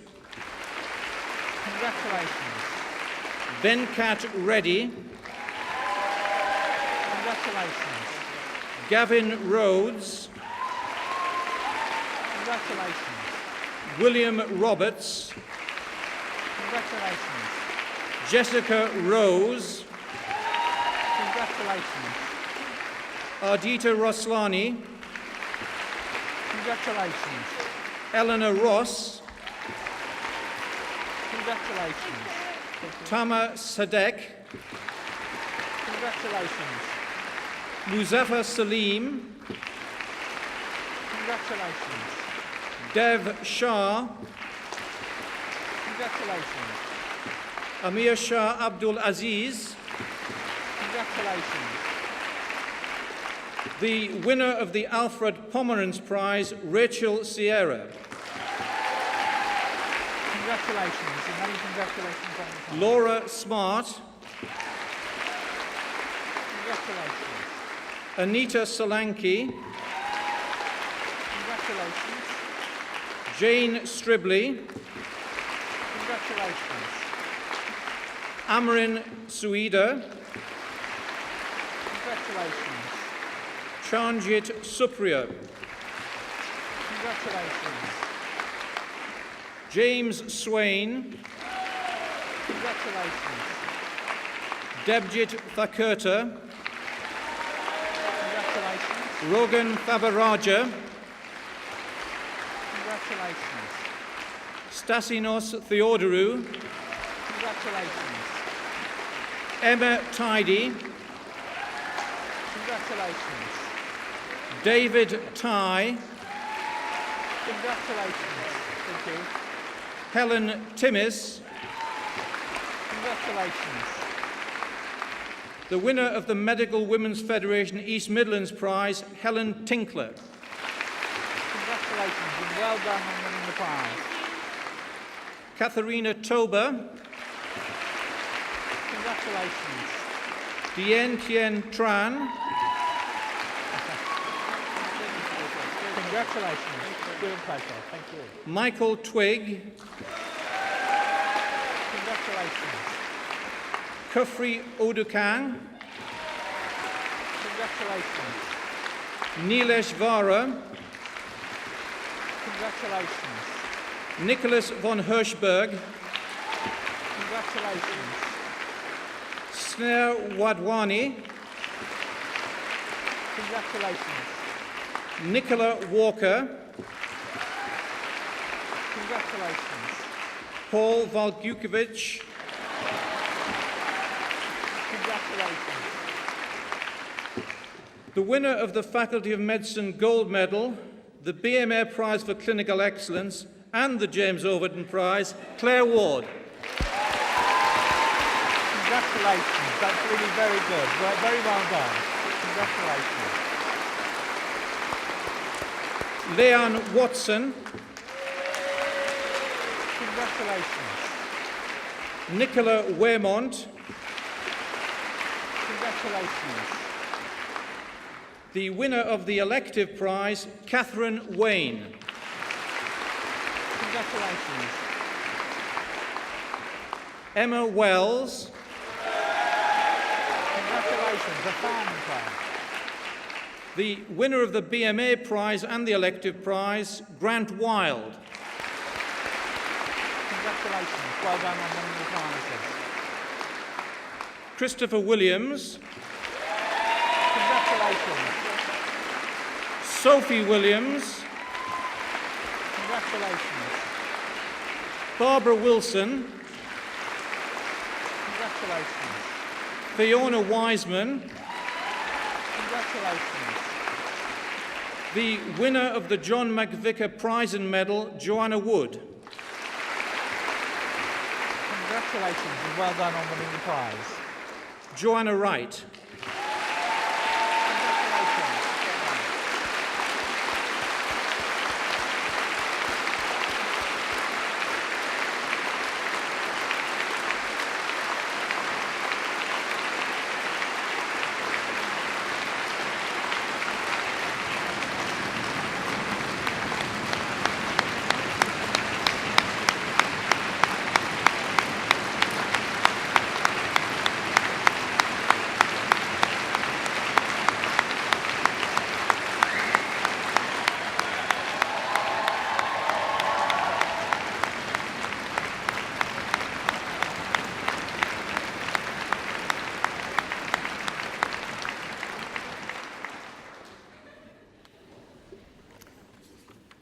Congratulations. Venkat Reddy, Congratulations. Gavin Rhodes, Congratulations. William Roberts, Congratulations. Jessica Rose, Congratulations. Ardita Roslani, Congratulations. Eleanor Ross, Congratulations. Tama Sadek, Congratulations. Muzaffar Salim, Congratulations. Dev Shah, Congratulations. Amir Shah Abdul Aziz, Congratulations. the winner of the Alfred Pomerance Prize, Rachel Sierra, Congratulations. And many congratulations on the time. Laura Smart, Congratulations. Anita Solanki, Congratulations. Jane Stribley, Congratulations. Amrin Suida, Congratulations. Chanjit Supriya, Congratulations. James Swain, Congratulations. Debjit Thakurta, Congratulations. Rogan Favaraja, Congratulations. Stasinos Theodorou, Congratulations. Emma Tidy, Congratulations. David Ty, Congratulations. Thank you. Helen Timmis, Congratulations. the winner of the Medical Women's Federation East Midlands Prize, Helen Tinkler, Congratulations and well done on winning the prize. Katharina Toba, Congratulations. Dien Tien Tran, Congratulations. Good and pleasure. Thank you. Michael Twigg, Congratulations. Kufri Odukang, Congratulations. Nilesh Vara, Congratulations. Nicholas von Hirschberg, Congratulations. Snare Wadwani, Congratulations. Nicola Walker, Congratulations. Paul Valgukovic, Congratulations. the winner of the Faculty of Medicine Gold Medal, the BMA Prize for Clinical Excellence, and the James Overton Prize, Claire Ward. Congratulations. That's really very good. Very well done. Congratulations. Leanne Watson, Congratulations. Nicola Waymont, Congratulations. the winner of the elective prize, Catherine Wayne. Congratulations. Emma Wells, Congratulations. A fine prize. the winner of the BMA prize and the elective prize, Grant Wild. Congratulations. Well done on winning the prizes. Christopher Williams, Congratulations. Sophie Williams, Congratulations. Barbara Wilson, Congratulations. Fiona Wiseman, Congratulations. the winner of the John McVicar Prize and Medal, Joanna Wood. Congratulations and well done on winning the prize. Joanna Wright, Congratulations.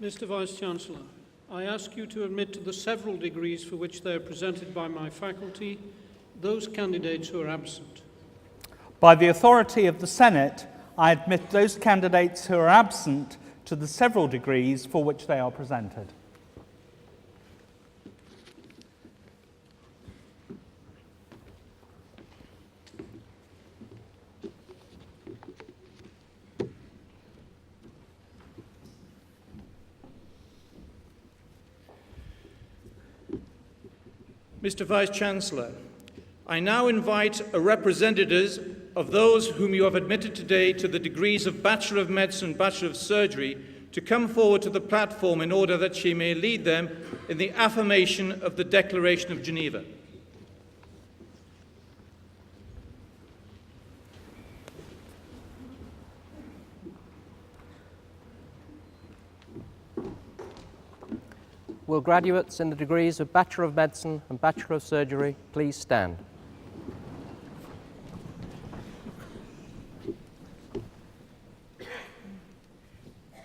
Mr. Vice-Chancellor, I ask you to admit to the several degrees for which they are presented by my faculty those candidates who are absent. By the authority of the Senate, I admit those candidates who are absent to the several degrees for which they are presented. Mr. Vice-Chancellor, I now invite a representative of those whom you have admitted today to the degrees of Bachelor of Medicine and Bachelor of Surgery to come forward to the platform in order that she may lead them in the affirmation of the Declaration of Geneva. Will graduates in the degrees of Bachelor of Medicine and Bachelor of Surgery please stand?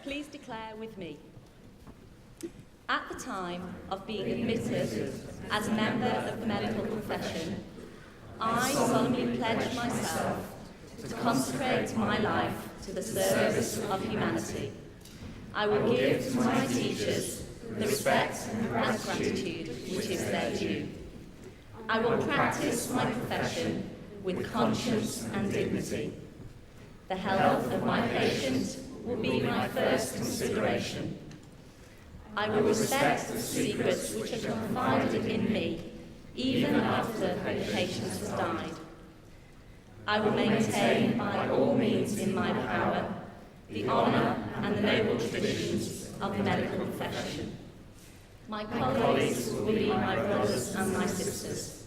Please declare with me. At the time of being admitted as a member of the medical profession, I solemnly pledge myself to consecrate my life to the service of humanity. I will give to my teachers the respect and gratitude which is their due. I will practice my profession with conscience and dignity. The health of my patient will be my first consideration. I will respect the secrets which are confided in me, even after the patient has died. I will maintain by all means in my power the honour and the noble traditions of the medical profession. My colleagues will be my brothers and my sisters.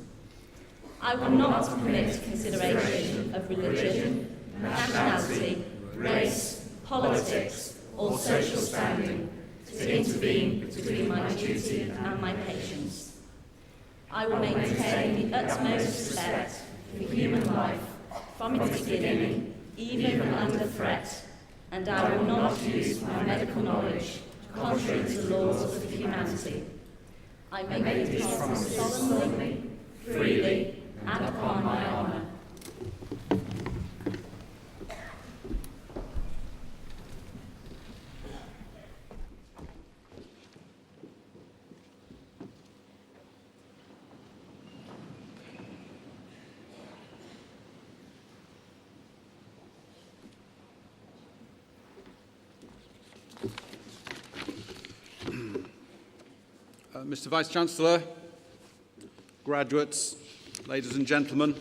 I will not permit consideration of religion, nationality, race, politics, or social standing to intervene between my duty and my patients. I will maintain the utmost respect for human life from its beginning, even under threat, and I will not use my medical knowledge contrary to the laws of humanity. I make this promise solemnly, freely, and upon my honour. Mr. Vice-Chancellor, graduates, ladies and gentlemen,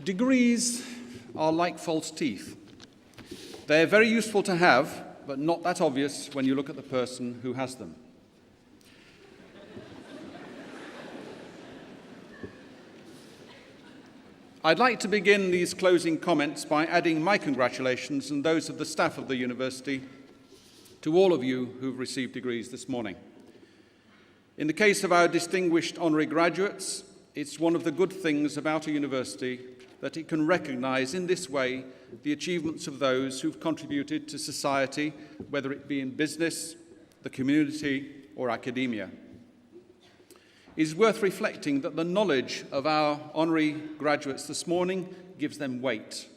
degrees are like false teeth. They're very useful to have, but not that obvious when you look at the person who has them. I'd like to begin these closing comments by adding my congratulations and those of the staff of the university to all of you who've received degrees this morning. In the case of our distinguished honorary graduates, it's one of the good things about a university that it can recognise in this way the achievements of those who've contributed to society, whether it be in business, the community, or academia. It is worth reflecting that the knowledge of our honorary graduates this morning gives them weight.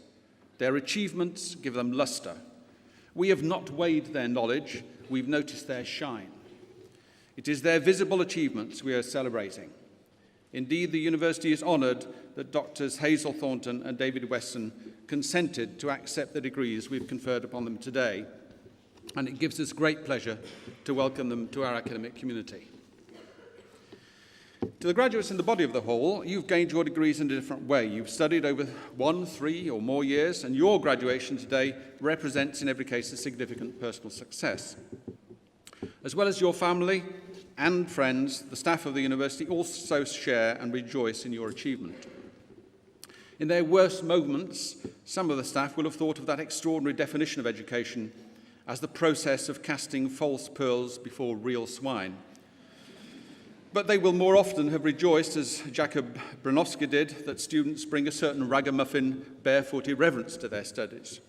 Their achievements give them lustre. We have not weighed their knowledge, we've noticed their shine. It is their visible achievements we are celebrating. Indeed, the university is honoured that Doctors Hazal Thornton and David Weston consented to accept the degrees we've conferred upon them today, and it gives us great pleasure to welcome them to our academic community. To the graduates in the body of the hall, you've gained your degrees in a different way. You've studied over 1, 3 or more years, and your graduation today represents in every case a significant personal success. As well as your family and friends, the staff of the university also share and rejoice in your achievement. In their worst moments, some of the staff will have thought of that extraordinary definition of education as the process of casting false pearls before real swine. But they will more often have rejoiced, as Jacob Bronowski did, that students bring a certain ragamuffin, barefoot irreverence to their studies.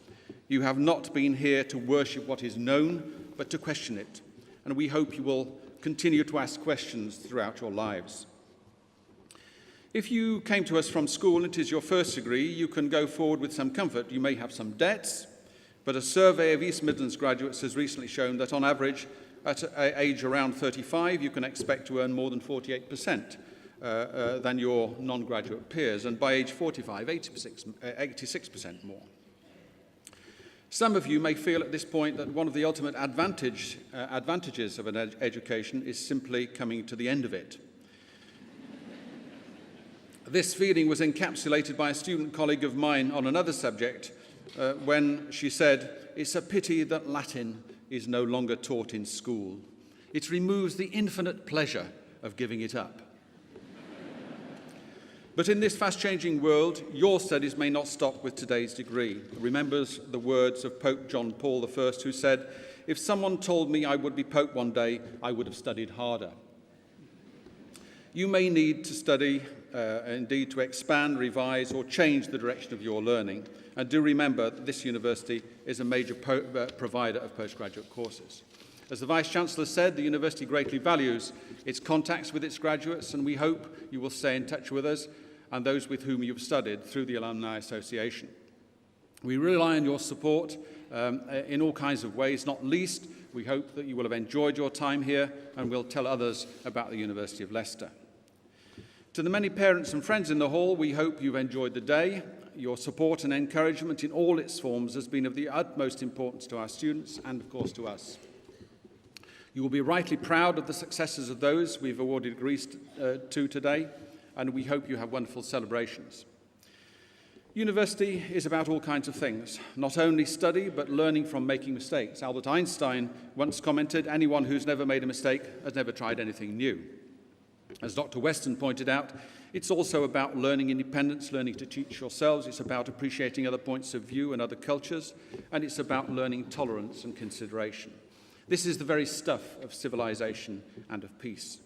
You have not been here to worship what is known but to question it. And we hope you will continue to ask questions throughout your lives. If you came to us from school and it is your first degree, you can go forward with some comfort. You may have some debts, but a survey of East Midlands graduates has recently shown that on average, at age around 35, you can expect to earn more than 48% than your non-graduate peers, and by age 45, 86% more. Some of you may feel at this point that one of the ultimate advantages of an education is simply coming to the end of it. This feeling was encapsulated by a student colleague of mine on another subject when she said, "It's a pity that Latin is no longer taught in school. It removes the infinite pleasure of giving it up." But in this fast-changing world, your studies may not stop with today's degree. Remembers the words of Pope John Paul I, who said, "If someone told me I would be Pope one day, I would have studied harder." You may need to study, indeed to expand, revise, or change the direction of your learning. And do remember that this university is a major provider of postgraduate courses. As the Vice-Chancellor said, the university greatly values its contacts with its graduates, and we hope you will stay in touch with us and those with whom you've studied through the Alumni Association. We rely on your support in all kinds of ways, not least we hope that you will have enjoyed your time here and will tell others about the University of Leicester. To the many parents and friends in the hall, we hope you've enjoyed the day. Your support and encouragement in all its forms has been of the utmost importance to our students and, of course, to us. You will be rightly proud of the successes of those we've awarded degrees to today, and we hope you have wonderful celebrations. University is about all kinds of things, not only study, but learning from making mistakes. Albert Einstein once commented, "Anyone who's never made a mistake has never tried anything new." As Dr. Weston pointed out, it's also about learning independence, learning to teach yourselves. It's about appreciating other points of view and other cultures, and it's about learning tolerance and consideration. This is the very stuff of civilization and of peace.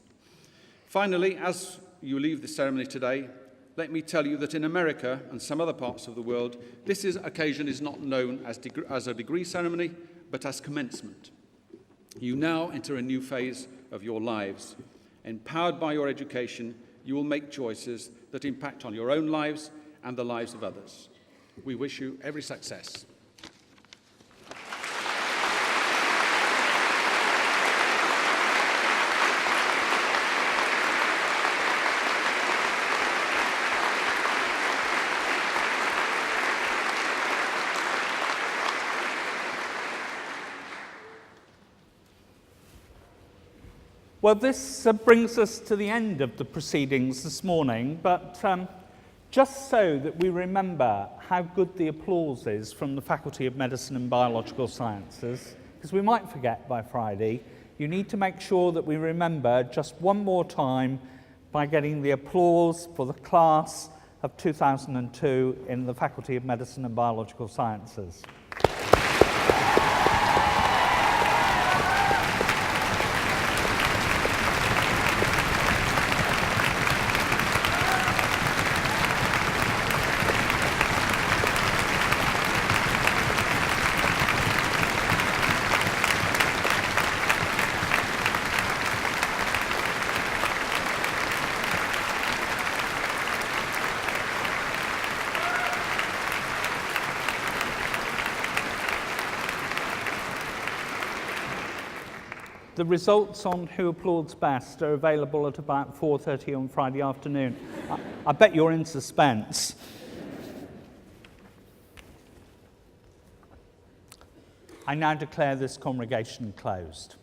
Finally, as you leave the ceremony today, let me tell you that in America and some other parts of the world, this occasion is not known as a degree ceremony, but as commencement. You now enter a new phase of your lives. Empowered by your education, you will make choices that impact on your own lives and the lives of others. We wish you every success. Well, this brings us to the end of the proceedings this morning, but just so that we remember how good the applause is from the Faculty of Medicine and Biological Sciences, because we might forget by Friday, you need to make sure that we remember just one more time by getting the applause for the class of 2002 in the Faculty of Medicine and Biological Sciences. The results on who applauds best are available at about 4:30 on Friday afternoon. I bet you're in suspense. I now declare this congregation closed.